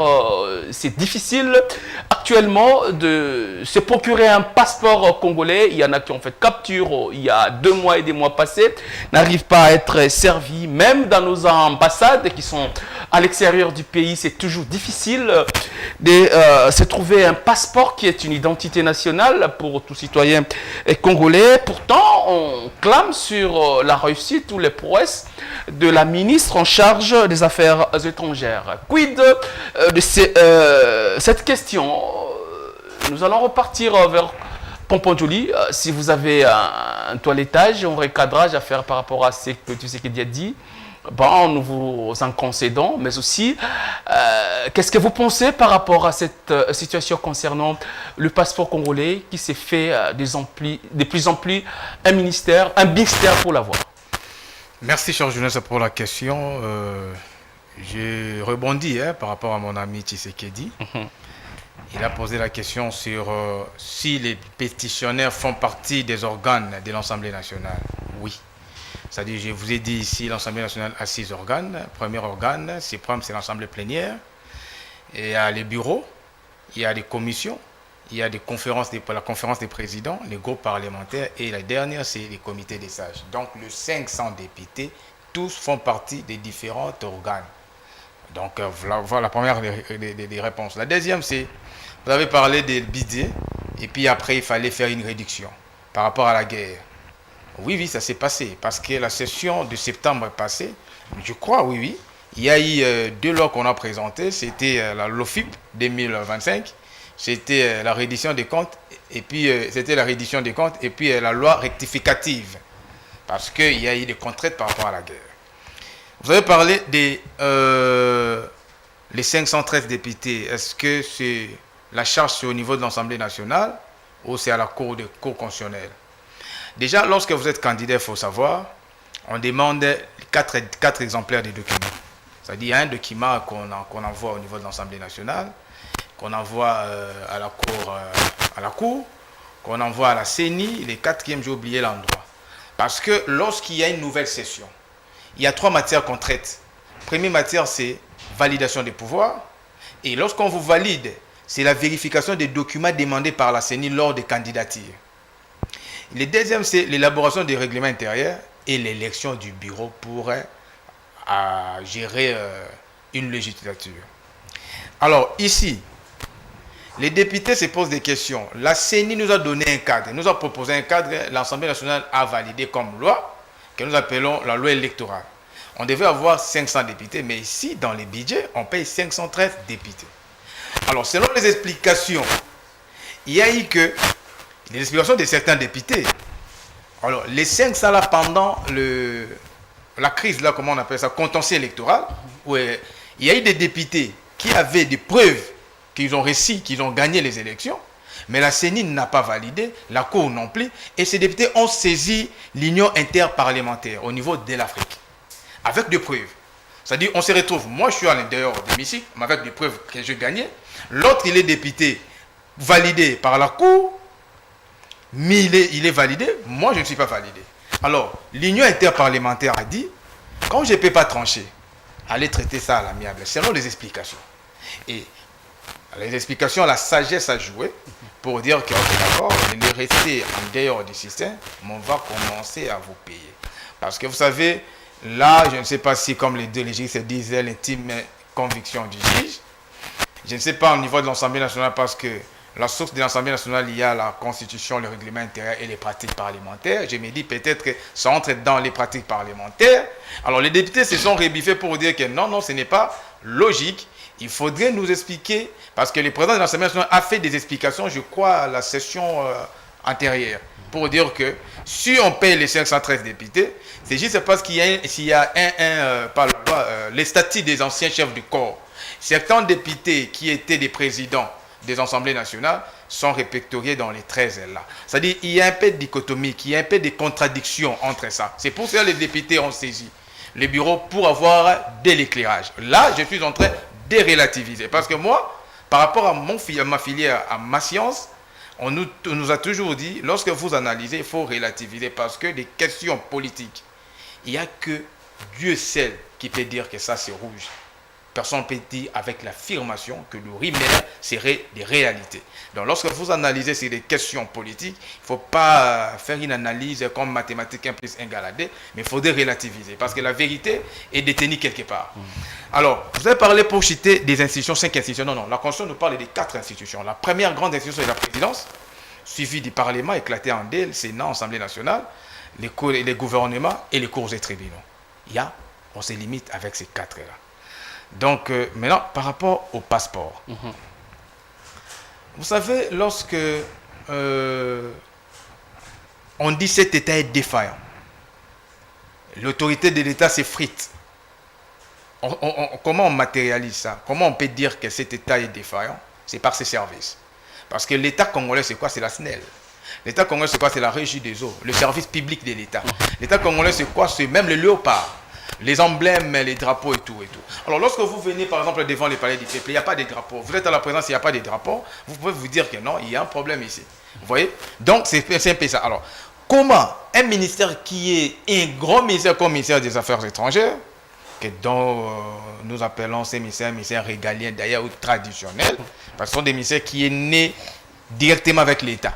C'est difficile actuellement de se procurer un passeport congolais. Il y en a qui ont fait capture il y a 2 mois et des mois passés, n'arrivent pas à être servis. Même dans nos ambassades qui sont à l'extérieur du pays, c'est toujours difficile de se trouver un passeport qui est une identité nationale pour tout citoyen congolais. Pourtant, on clame sur la réussite ou les prouesses de la ministre en charge des Affaires étrangères. Quid de cette question? Nous allons repartir vers Pompon Dioli. Si vous avez un toilettage, un recadrage à faire par rapport à ce que tu sais qu'il a dit, bon, nous vous en concédons, mais aussi, qu'est-ce que vous pensez par rapport à cette situation concernant le passeport congolais qui s'est fait de plus en plus un mystère pour l'avoir? Merci, cher Jonas, pour la question. Je rebondis par rapport à mon ami Tshisekedi. Il a posé la question sur si les pétitionnaires font partie des organes de l'Assemblée nationale. Oui. C'est-à-dire, je vous ai dit ici, l'Assemblée nationale a 6 organes. Premier organe, c'est l'Assemblée plénière. Et il y a les bureaux, il y a des commissions, il y a des conférences, la conférence des présidents, les groupes parlementaires. Et la dernière, c'est les comités des sages. Donc, les 500 députés, tous font partie des différents organes. Donc, voilà la première des réponses. La deuxième, c'est, vous avez parlé des budgets, et puis après, il fallait faire une réduction par rapport à la guerre. Oui, ça s'est passé, parce que la session de septembre passé, je crois, oui, il y a eu 2 lois qu'on a présentées, c'était la LOFIP 2025, c'était la reddition des comptes, et puis la loi rectificative, parce qu'il y a eu des contraintes par rapport à la guerre. Vous avez parlé des les 513 députés, est-ce que c'est la charge c'est au niveau de l'Assemblée nationale ou c'est à la Cour constitutionnelle? Déjà, lorsque vous êtes candidat, il faut savoir, on demande 4 exemplaires de documents. C'est-à-dire, il y a un document qu'on envoie au niveau de l'Assemblée nationale, qu'on envoie à la Cour, qu'on envoie à la CENI, les 4e, j'ai oublié l'endroit. Parce que lorsqu'il y a une nouvelle session, il y a 3 matières qu'on traite. Première matière, c'est validation des pouvoirs. Et lorsqu'on vous valide, c'est la vérification des documents demandés par la CENI lors des candidatures. Le deuxième, c'est l'élaboration des règlements intérieurs et l'élection du bureau pour gérer une législature. Alors, ici, les députés se posent des questions. La CENI nous a donné un cadre, nous a proposé un cadre, l'Assemblée nationale a validé comme loi, que nous appelons la loi électorale. On devait avoir 500 députés, mais ici, dans les budgets, on paye 513 députés. Alors, selon les explications, il y a eu que les explications de certains députés. Alors, les 500 là, pendant la crise, là, comment on appelle ça, contentieux électoral, où il y a eu des députés qui avaient des preuves qu'ils ont réussi, qu'ils ont gagné les élections, mais la CENI n'a pas validé, la Cour non plus, et ces députés ont saisi l'union interparlementaire au niveau de l'Afrique, avec des preuves. C'est-à-dire, on se retrouve, moi je suis à l'intérieur de l'hémicycle, avec des preuves que j'ai gagnées, l'autre il est député validé par la Cour, mais il est validé, moi je ne suis pas validé. Alors, l'Union interparlementaire a dit, quand je ne peux pas trancher, allez traiter ça à l'amiable, selon les explications. Et les explications, la sagesse a joué pour dire que, ok, d'accord, ne restez en dehors du système, mais on va commencer à vous payer. Parce que vous savez, là, je ne sais pas si, comme les deux légistes disaient, l'intime conviction du juge, je ne sais pas au niveau de l'Assemblée nationale, parce que la source de l'Assemblée nationale, il y a la Constitution, le règlement intérieur et les pratiques parlementaires. Je me dis peut-être que ça entre dans les pratiques parlementaires. Alors les députés se sont rébiffés pour dire que non, ce n'est pas logique. Il faudrait nous expliquer, parce que le président de l'Assemblée nationale a fait des explications, je crois, à la session antérieure, pour dire que si on paye les 513 députés, c'est juste parce qu'il y a les statuts des anciens chefs du corps. Certains députés qui étaient des présidents des assemblées nationales sont répertoriés dans les 13 là. C'est-à-dire qu'il y a un peu de dichotomie, il y a un peu de contradiction entre ça. C'est pour ça que les députés ont saisi le bureau pour avoir de l'éclairage. Là, je suis en train de relativiser. Parce que moi, par rapport à ma filière, à ma science, on nous a toujours dit, lorsque vous analysez, il faut relativiser. Parce que des questions politiques, il n'y a que Dieu seul qui peut dire que ça c'est rouge. Personne ne peut dire avec l'affirmation que le rimel serait des réalités. Donc lorsque vous analysez ces des questions politiques, il ne faut pas faire une analyse comme mathématiques 1 plus 1 égale à 2, mais il faudrait relativiser parce que la vérité est détenue quelque part. Alors, vous avez parlé pour citer des institutions, 5 institutions. Non, la Constitution nous parle des 4 institutions. La première grande institution est la présidence, suivie du Parlement éclaté en deux, le Sénat, l'Assemblée nationale, les gouvernements et les cours et tribunaux. On se limite avec ces 4 là. Donc, maintenant, par rapport au passeport. Vous savez, lorsque on dit cet État est défaillant, l'autorité de l'État s'effrite. Comment on matérialise ça? Comment on peut dire que cet État est défaillant? C'est par ses services. Parce que l'État congolais, c'est quoi? C'est la SNEL. L'État congolais, c'est quoi? C'est la Régie des eaux, le service public de l'État. L'État congolais, c'est quoi? C'est même le léopard. Les emblèmes, les drapeaux et tout. Alors, lorsque vous venez, par exemple, devant les palais du peuple, il n'y a pas de drapeaux. Vous êtes à la présence, il n'y a pas de drapeaux. Vous pouvez vous dire que non, il y a un problème ici. Vous voyez? Donc, c'est un peu ça. Alors, comment un ministère qui est un grand ministère comme le ministère des Affaires étrangères, dont nous appelons ces ministères régaliens d'ailleurs ou traditionnels, parce que ce sont des ministères qui sont nés directement avec l'État.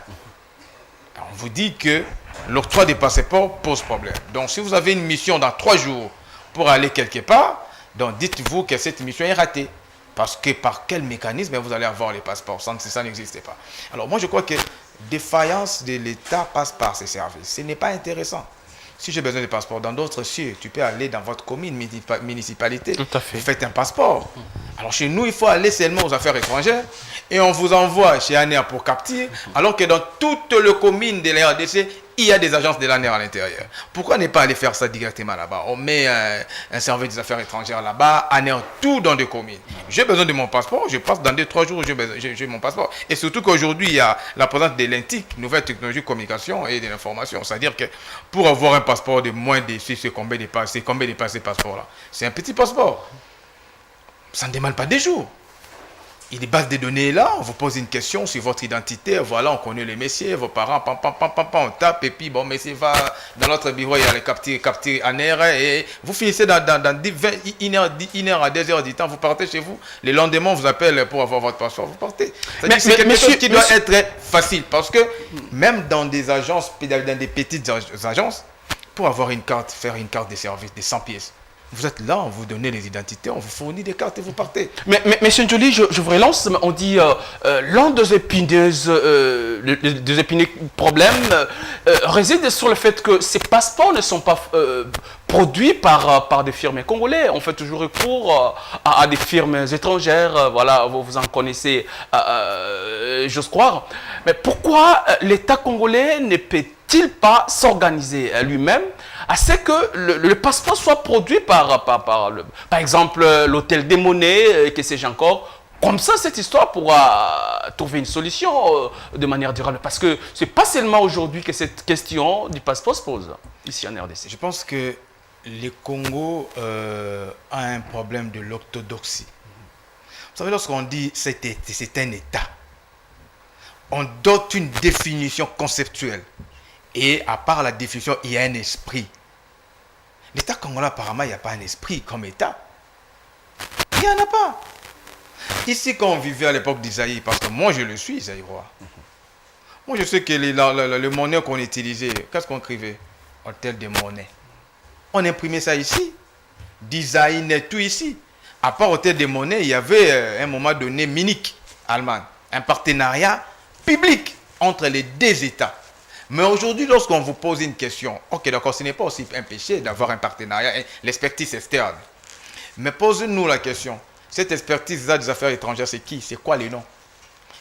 On vous dit que l'octroi des passeports pose problème. Donc, si vous avez une mission dans 3 jours, pour aller quelque part, donc dites-vous que cette mission est ratée. Parce que par quel mécanisme vous allez avoir les passeports? Ça n'existe pas. Alors moi je crois que défaillance de l'État passe par ces services. Ce n'est pas intéressant. Si j'ai besoin de passeport dans d'autres cieux, tu peux aller dans votre commune, municipalité. Tout à fait. Vous faites un passeport. Alors chez nous, il faut aller seulement aux affaires étrangères et on vous envoie chez ANER pour capter, alors que dans toutes les communes de la RDC, il y a des agences de l'ANER à l'intérieur. Pourquoi ne pas aller faire ça directement là-bas? On met un service des affaires étrangères là-bas, ANER tout dans des communes. J'ai besoin de mon passeport, je passe dans 2-3 jours, j'ai mon passeport. Et surtout qu'aujourd'hui, il y a la présence de l'INTIC, Nouvelle Technologie de Communication et de l'Information. C'est-à-dire que pour avoir un passeport de moins de c'est combien de ces passeports-là? C'est un petit passeport. Ça ne demande pas des jours. Il y a des bases de données là, on vous pose une question sur votre identité, voilà, on connaît les messieurs, vos parents, on tape, et puis bon, monsieur va dans notre bureau, il y a les captures en air, et vous finissez dans 1 heure à 2 heures du temps, vous partez chez vous, le lendemain, on vous appelle pour avoir votre passeport, vous partez. C'est quelque chose qui doit être facile, parce que même dans des agences, dans des petites agences, pour avoir une carte, faire une carte de service de 100 pièces, vous êtes là, on vous donne les identités, on vous fournit des cartes et vous partez. Mais M. Njoli, je vous relance, on dit l'un des épineux problèmes réside sur le fait que ces passeports ne sont pas produits par des firmes congolais. On fait toujours recours à des firmes étrangères, voilà, vous en connaissez, j'ose croire. Mais pourquoi l'État congolais ne peut-il pas s'organiser lui-même à ce que le passeport soit produit par exemple, l'hôtel des monnaies, que sais-je encore. Comme ça, cette histoire pourra trouver une solution de manière durable. Parce que ce n'est pas seulement aujourd'hui que cette question du passeport se pose, ici en RDC. Je pense que le Congo a un problème de l'orthodoxie. Vous savez, lorsqu'on dit c'est un État, on donne une définition conceptuelle. Et à part la définition, il y a un esprit. L'État congolais, apparemment, il n'y a pas un esprit comme État. Il n'y en a pas. Ici, quand on vivait à l'époque d'Isaïe, parce que moi, je le suis, Isaïe Roy. Moi, je sais que le monnaie qu'on utilisait, qu'est-ce qu'on écrivait? Hôtel de monnaie. On imprimait ça ici. D'Isaïe naît tout ici. À part Hôtel de monnaie, il y avait, à un moment donné, Munich, Allemagne. Un partenariat public entre les deux États. Mais aujourd'hui, lorsqu'on vous pose une question, ok, d'accord, ce n'est pas aussi un péché d'avoir un partenariat, l'expertise externe. Mais posez-nous la question, cette expertise des affaires étrangères, c'est qui? C'est quoi les noms?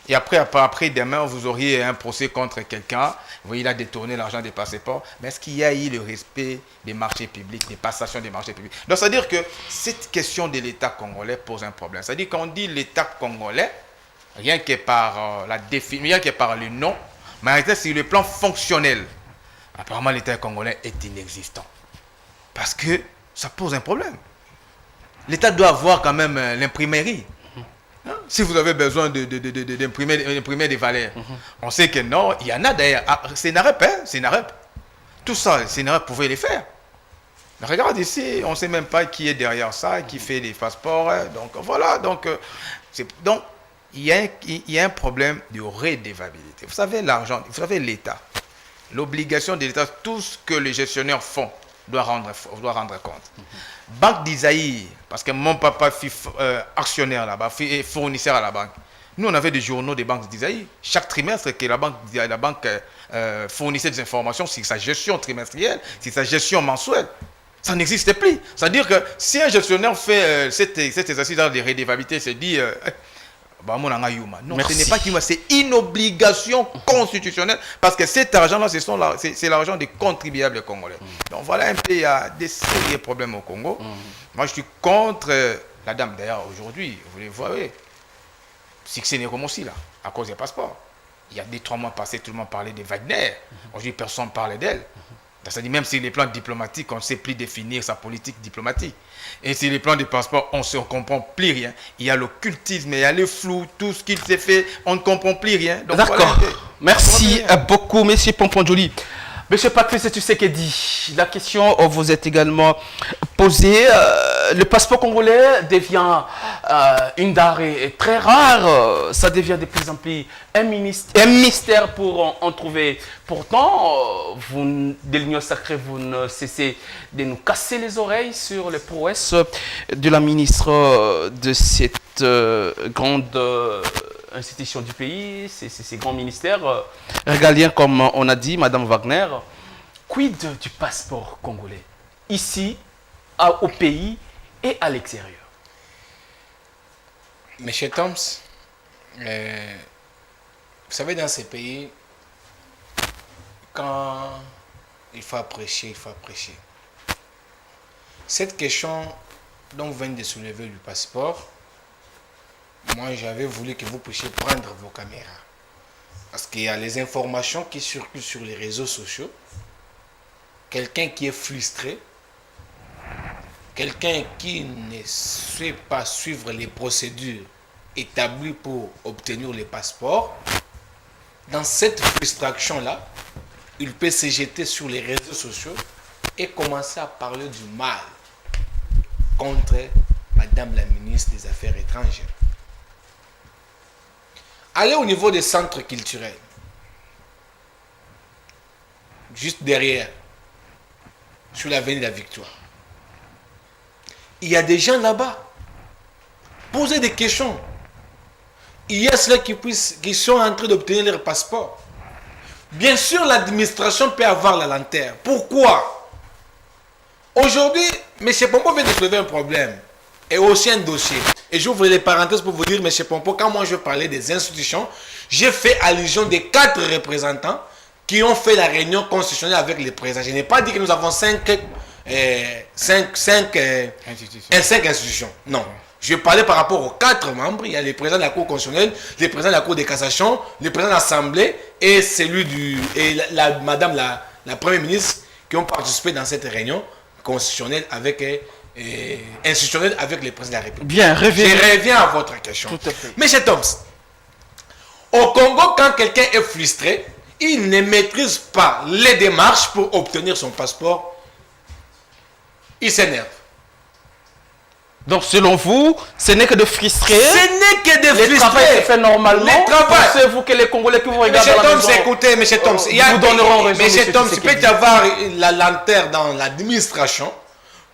Et après, demain, vous auriez un procès contre quelqu'un, vous voyez, il a détourné l'argent des passeports, mais est-ce qu'il y a eu le respect des marchés publics, des passations des marchés publics? Donc, c'est-à-dire que cette question de l'État congolais pose un problème. C'est-à-dire qu'on dit l'État congolais, rien que par la définition, rien que par le nom, mais en réalité, sur le plan fonctionnel, apparemment, l'État congolais est inexistant. Parce que ça pose un problème. L'État doit avoir quand même l'imprimerie. Hein? Si vous avez besoin d'imprimer des valeurs, on sait que non, il y en a d'ailleurs. Sénarep, hein? Sénarep. Tout ça, Sénarep pouvait les faire. Mais regarde ici, on ne sait même pas qui est derrière ça, qui fait des passeports. Hein? Donc voilà, donc il y a un problème de redevabilité. Vous savez, l'argent, vous savez, l'État, l'obligation de l'État, tout ce que les gestionnaires font, doit rendre compte. Banque d'Isaïe, parce que mon papa fut actionnaire là-bas, fut fournisseur à la banque. Nous, on avait des journaux des banques d'Isaïe. Chaque trimestre, que la banque fournissait des informations sur sa gestion trimestrielle, sur sa gestion mensuelle. Ça n'existait plus. C'est-à-dire que si un gestionnaire fait cet exercice de redevabilité, il se dit... non, merci. Ce n'est pas qu'il c'est une obligation constitutionnelle parce que cet argent-là, c'est l'argent des contribuables congolais. Donc voilà un peu, il y a des sérieux problèmes au Congo. Moi, je suis contre la dame. D'ailleurs, aujourd'hui, vous les voyez, Succès Nérom aussi, là, à cause des passeports. Il y a 2-3 mois passés, tout le monde parlait de Wagner. Aujourd'hui, personne ne parlait d'elle. C'est-à-dire, même sur les plans diplomatiques, on ne sait plus définir sa politique diplomatique. Et sur les plans des passeports, on ne comprend plus rien. Il y a l'occultisme, il y a le flou, tout ce qu'il s'est fait, on ne comprend plus rien. D'accord. Voilà, merci beaucoup, M. Pompon-Joli. Monsieur Patrice, tu sais que dit. La question vous est également posée. Le passeport congolais devient une denrée très rare. Ça devient de plus en plus un mystère pour en trouver. Pourtant, vous, de l'Union sacrée, vous ne cessez de nous casser les oreilles sur les prouesses de la ministre de cette grande institution du pays, ces grands ministères régaliens, comme on a dit, Madame Wagner. Quid du passeport congolais, ici, au pays et à l'extérieur? Monsieur Toms, vous savez, dans ces pays, quand il faut apprécier, il faut apprécier. Cette question dont vous venez de soulever du passeport, moi, j'avais voulu que vous puissiez prendre vos caméras. Parce qu'il y a les informations qui circulent sur les réseaux sociaux. Quelqu'un qui est frustré, quelqu'un qui ne sait pas suivre les procédures établies pour obtenir les passeports, dans cette frustration-là, il peut se jeter sur les réseaux sociaux et commencer à parler du mal contre Madame la ministre des Affaires étrangères. Allez au niveau des centres culturels, juste derrière, sur l'avenue de la Victoire. Il y a des gens là-bas. Posez des questions. Il y a ceux qui sont en train d'obtenir leur passeport. Bien sûr, l'administration peut avoir la lanterne. Pourquoi? Aujourd'hui, M. Pompo vient de trouver un problème et aussi un dossier. Et j'ouvre les parenthèses pour vous dire, M. Pompo, quand moi je parlais des institutions, j'ai fait allusion des 4 représentants qui ont fait la réunion constitutionnelle avec les présidents. Je n'ai pas dit que nous avons 5 institutions. Non. Je parlais par rapport aux 4 membres. Il y a le président de la Cour constitutionnelle, le président de la Cour de cassation, le président de l'Assemblée et celui madame la Première ministre qui ont participé dans cette réunion constitutionnelle avec institutionnelle avec le président de la République. Bien, je reviens à votre question. Tout à fait. Monsieur Toms, Au Congo, quand quelqu'un est frustré, il ne maîtrise pas les démarches pour obtenir son passeport. Il s'énerve. Donc, selon vous, ce n'est que de frustrer. Ce n'est que de Le travail se fait normalement. Le travail. Pensez-vous que les Congolais qui vous regardent Monsieur à la Toms, maison, écoutez, Monsieur Toms, vous donneront raison. Monsieur Toms, il peut y avoir la lenteur dans l'administration,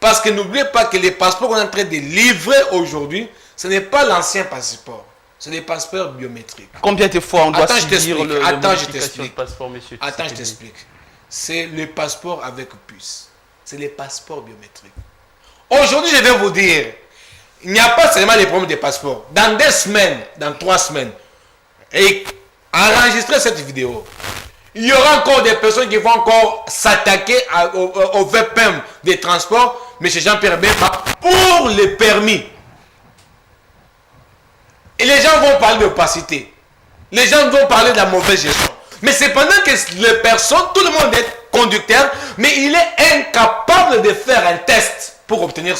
parce que n'oubliez pas que les passeports qu'on est en train de livrer aujourd'hui, ce n'est pas l'ancien passeport, c'est les passeports biométriques. Combien de fois on doit Attends, je subir t'explique. le Attends, je modification t'explique. de passeport, monsieur? Attends, je t'explique. C'est le passeport avec puce. C'est les passeports biométriques. Aujourd'hui, je vais vous dire, il n'y a pas seulement les problèmes des passeports. Dans 2 semaines, dans 3 semaines, et enregistrer cette vidéo, il y aura encore des personnes qui vont encore s'attaquer au VPM des transports, M. Jean-Pierre Bemba, pour les permis. Et les gens vont parler d'opacité. Les gens vont parler de la mauvaise gestion. Mais c'est pendant que les personnes, tout le monde est conducteur, mais il est incapable de faire un test pour obtenir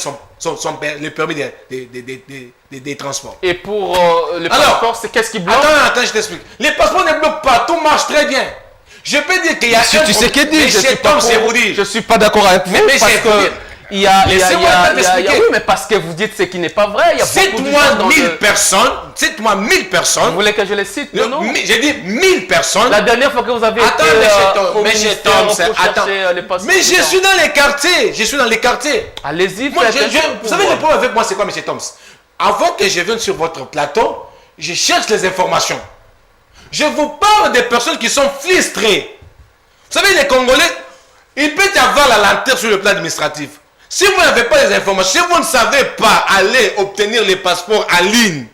le permis des transports. Et pour le passeport, c'est qu'est-ce qui bloque? Attends, je t'explique. Les passeports ne bloquent pas, tout marche très bien. Je peux dire qu'il y a Si tu sais qu'est dit, je suis pas d'accord avec vous, Mais parce que il y a, m'expliquer. oui, mais parce que vous dites ce qui n'est pas vrai. Il y a beaucoup de gens Cite-moi dans 1000 personnes. Cite-moi 1000 personnes. Vous voulez que je les cite? Non. J'ai dit 1000 personnes. La dernière fois que vous avez Attends, été attends. Mais je suis dans les quartiers. Je suis dans les quartiers. Allez-y. Moi, vous savez le problème avec moi, c'est quoi, M. Toms? Avant que je vienne sur votre plateau, je cherche les informations. Je vous parle des personnes qui sont frustrées. Vous savez, les Congolais, il peut y avoir la lenteur sur le plan administratif. Si vous n'avez pas les informations, si vous ne savez pas aller obtenir les passeports en ligne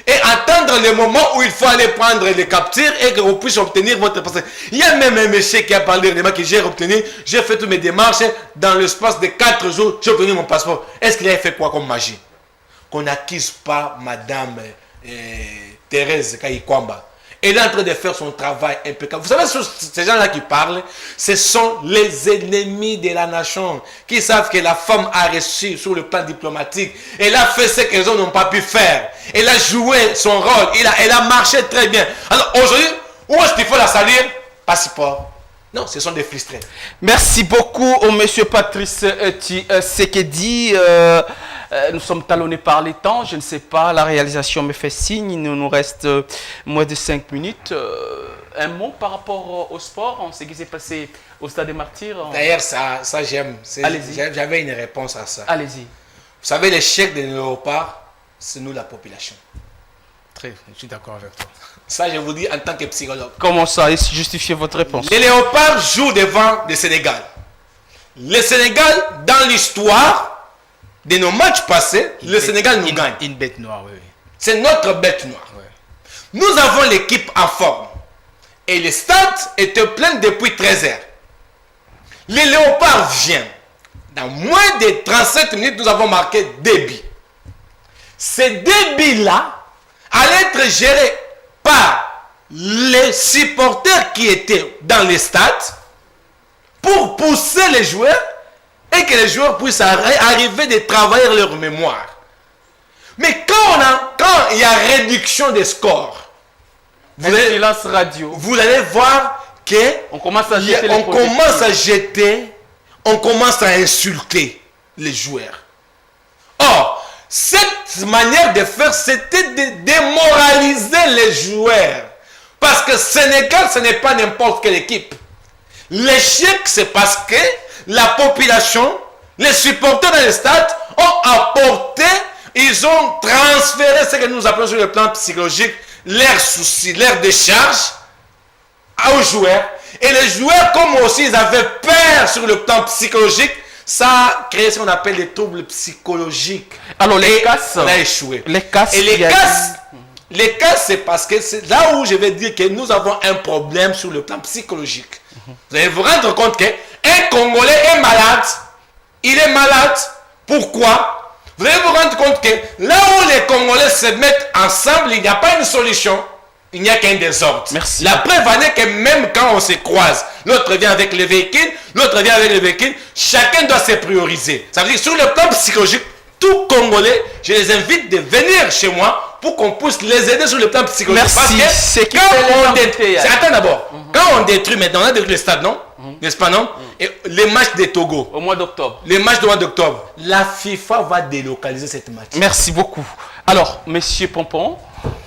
et attendre le moment où il faut aller prendre les captures et que vous puissiez obtenir votre passeport. Il y a même un monsieur qui a parlé de moi que j'ai obtenu, j'ai fait toutes mes démarches, dans l'espace de 4 jours, j'ai obtenu mon passeport. Est-ce qu'il a fait quoi comme magie? Qu'on n'accuse pas Madame Thérèse Kayikwamba. Elle est en train de faire son travail impeccable. Vous savez, ces gens-là qui parlent, ce sont les ennemis de la nation qui savent que la femme a reçu sur le plan diplomatique. Elle a fait ce que les autres n'ont pas pu faire. Elle a joué son rôle. Elle a marché très bien. Alors aujourd'hui, où est-ce qu'il faut la saluer? Passeport. Non, ce sont des frustrés. Merci beaucoup au monsieur Patrice Sekedi. Nous sommes talonnés par les temps. Je ne sais pas, la réalisation me fait signe. Il nous reste moins de 5 minutes. Un mot par rapport au sport, ce qui s'est passé au Stade des Martyrs. D'ailleurs, ça j'aime. Allez-y. J'avais une réponse à ça. Allez-y. Vous savez, l'échec des léopards, c'est nous la population. Très, je suis d'accord avec toi. Ça, je vous dis en tant que psychologue. Comment ça? Justifiez votre réponse. Les léopards jouent devant le Sénégal. Le Sénégal, dans l'histoire de nos matchs passés, le Sénégal nous gagne. Une bête noire, oui. C'est notre bête noire. Ouais. Nous avons l'équipe en forme. Et le stade était plein depuis 13 heures. Les léopards viennent. Dans moins de 37 minutes, nous avons marqué 2 buts. Ces 2 buts-là allaient être gérés par les supporters qui étaient dans les stades pour pousser les joueurs et que les joueurs puissent arriver de travailler leur mémoire. Mais quand il y a réduction des scores, vous allez voir qu'on commence à jeter on commence à insulter les joueurs. Or, cette manière de faire, c'était de démoraliser les joueurs. Parce que Sénégal, ce n'est pas n'importe quelle équipe. L'échec, c'est parce que la population, les supporters dans les stades ont apporté, ils ont transféré ce que nous appelons sur le plan psychologique, leurs soucis, leurs décharges aux joueurs. Et les joueurs, comme aussi, ils avaient peur sur le plan psychologique, ça a créé ce qu'on appelle des troubles psychologiques. Alors les casses, on a échoué. Les casses, les casses, c'est parce que c'est là où je vais dire que nous avons un problème sur le plan psychologique. Vous allez vous rendre compte qu'un Congolais est malade. Il est malade. Pourquoi? Vous allez vous rendre compte que là où les Congolais se mettent ensemble, il n'y a pas une solution. Il n'y a qu'un désordre. Merci. La preuve en est que même quand on se croise, l'autre vient avec le véhicule, l'autre vient avec le véhicule, chacun doit se prioriser. Ça veut dire sur le plan psychologique, tout Congolais, je les invite de venir chez moi pour qu'on puisse les aider sur le plan psychologique. Merci. Parce que C'est qui quand fait les on entités, détruit, hein. attends d'abord, quand on détruit maintenant, on a détruit le stade, non? N'est-ce pas, non? Et les matchs de Togo, Au mois d'octobre. les matchs du mois d'octobre, la FIFA va délocaliser cette match. Merci beaucoup. Alors, Monsieur Pompon,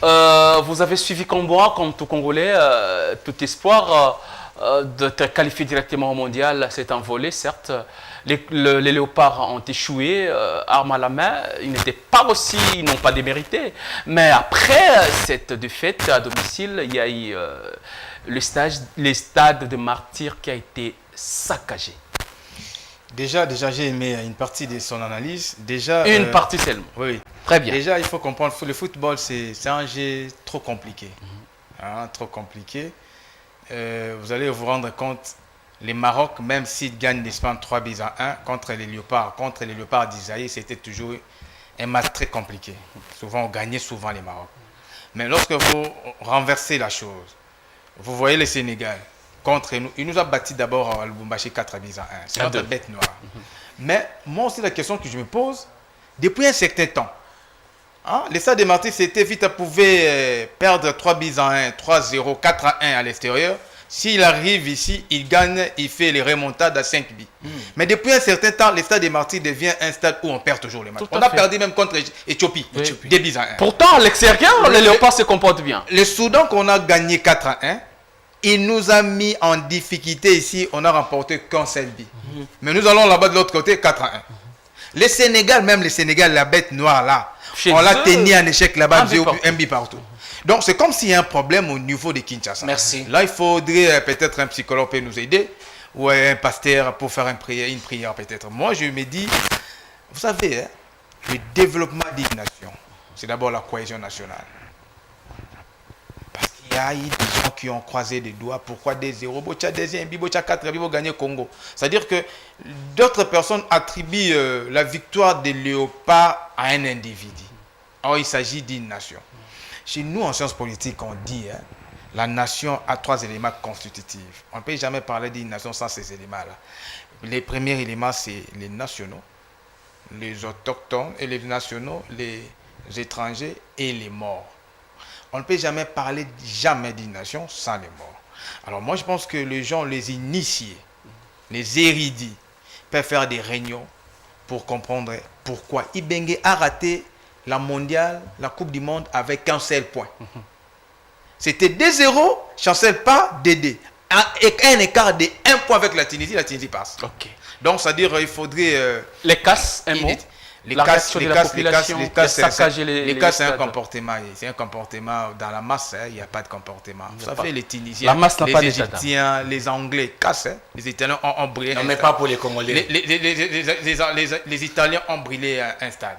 vous avez suivi comme moi, comme tout Congolais, tout espoir d'être qualifié directement au mondial s'est envolé, certes. Les léopards ont échoué, armes à la main, ils n'ont pas démérité. Mais après cette défaite à domicile, il y a eu les stades de martyrs qui a été saccagé. Déjà, j'ai aimé une partie de son analyse. Déjà, Une partie seulement. Oui. Très bien. Déjà, il faut comprendre, le football, c'est un jeu trop compliqué. Hein, trop compliqué. Vous allez vous rendre compte, les Maroc, même s'ils gagnent l'Espagne 3-1 contre les Léopards d'Isaïe, c'était toujours un match très compliqué. Souvent, on gagnait souvent les Maroc. Mais lorsque vous renversez la chose, vous voyez le Sénégal contre nous. Il nous a battu d'abord à Lubumbashi 4-1. C'est notre bête noire. Mais moi aussi, la question que je me pose, depuis un certain temps, hein, les stades de Martyrs, c'était vite, pouvait perdre 3-1, 3-0, 4-1 à l'extérieur. S'il arrive ici, il gagne, il fait les remontades à 5 buts. Mais depuis un certain temps, le stade des Martyrs devient un stade où on perd toujours les matchs. On a perdu même contre Éthiopie, 2-1. Pourtant, à l'extérieur, les léopards se comportent bien. Le Soudan qu'on a gagné 4-1, il nous a mis en difficulté ici, on n'a remporté qu'un seul but. Mais nous allons là-bas de l'autre côté, 4-1. Le Sénégal, même le Sénégal, la bête noire là, on l'a tenu en échec là-bas, un but partout. Donc c'est comme s'il y a un problème au niveau de Kinshasa. Merci. Là, il faudrait peut-être un psychologue pour nous aider, ou un pasteur pour faire une prière peut-être. Moi, je me dis, vous savez, hein, le développement d'une nation, c'est d'abord la cohésion nationale. Parce qu'il y a eu des gens qui ont croisé des doigts. Pourquoi des 0? Bocha 2e, Bibocha 4, Bibo gagner Congo. C'est-à-dire que d'autres personnes attribuent la victoire des léopards à un individu. Or, il s'agit d'une nation. Chez nous, en sciences politiques, on dit hein, la nation a 3 éléments constitutifs. On ne peut jamais parler d'une nation sans ces éléments-là. Les premiers éléments, c'est les nationaux, les autochtones et les nationaux, les étrangers et les morts. On ne peut jamais parler d'une nation sans les morts. Alors moi, je pense que les gens, les initiés, les érudits, peuvent faire des réunions pour comprendre pourquoi Ibenge a raté la mondiale, la Coupe du Monde avec un seul point. C'était 2-0, chancelle pas Dédé. Un écart de 1 point avec la Tunisie passe. Ok. Donc, c'est-à-dire il faudrait... les casses, un mot. Les La casses, réaction de la population, les casses, c'est un stades. comportement. C'est un comportement dans la masse. Hein, il n'y a pas de comportement. Vous savez, les Tunisiens, La masse n'a pas les d'état Égyptiens, les Anglais cassent. Hein, les Italiens ont brûlé. Non, mais pas pour les Congolais. Les Italiens ont brûlé un stade.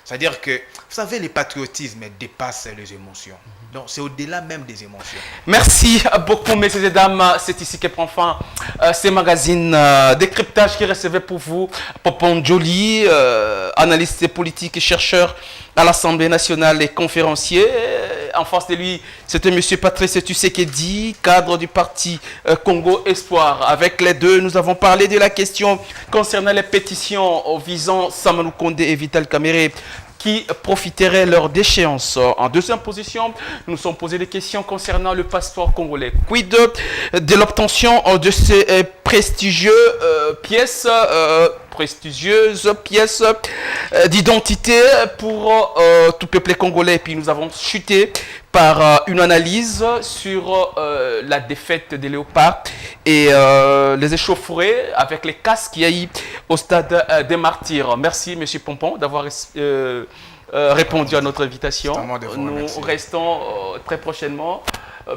C'est-à-dire que, vous savez, le patriotisme dépasse les émotions. Donc, c'est au-delà même des émotions. Merci beaucoup, messieurs et dames. C'est ici que prend fin ce magazine décryptage qui recevait pour vous Pompon Joli, analyste politique et chercheur à l'Assemblée nationale et conférencier. En face de lui, c'était M. Patrice Tshisekedi, cadre du parti Congo Espoir. Avec les deux, nous avons parlé de la question concernant les pétitions visant Samalou Kondé et Vital Kamerhe qui profiteraient leur déchéance. En deuxième position, nous nous sommes posé des questions concernant le passeport congolais. Quid de l'obtention de ces prestigieuses pièces d'identité pour tout peuple congolais. Et puis nous avons chuté par une analyse sur la défaite des léopards et les échauffourées avec les casques qu'il y a eu au stade des Martyrs. Merci, M. Pompon, d'avoir répondu à notre invitation. Nous restons très prochainement.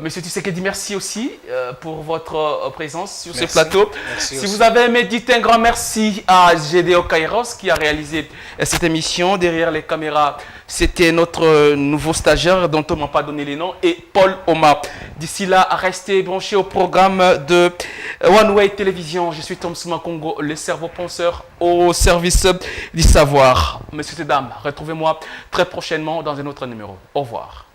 Monsieur Tshisekedi, merci aussi pour votre présence sur ce plateau. Si vous avez aimé, dites un grand merci à Gédéo Kairos qui a réalisé cette émission. Derrière les caméras, c'était notre nouveau stagiaire dont on ne m'a pas donné les noms et Paul Oma. D'ici là, restez branchés au programme de One Way Télévision. Je suis Tom Souma Congo, le cerveau penseur au service du savoir. Messieurs et dames, retrouvez-moi très prochainement dans un autre numéro. Au revoir.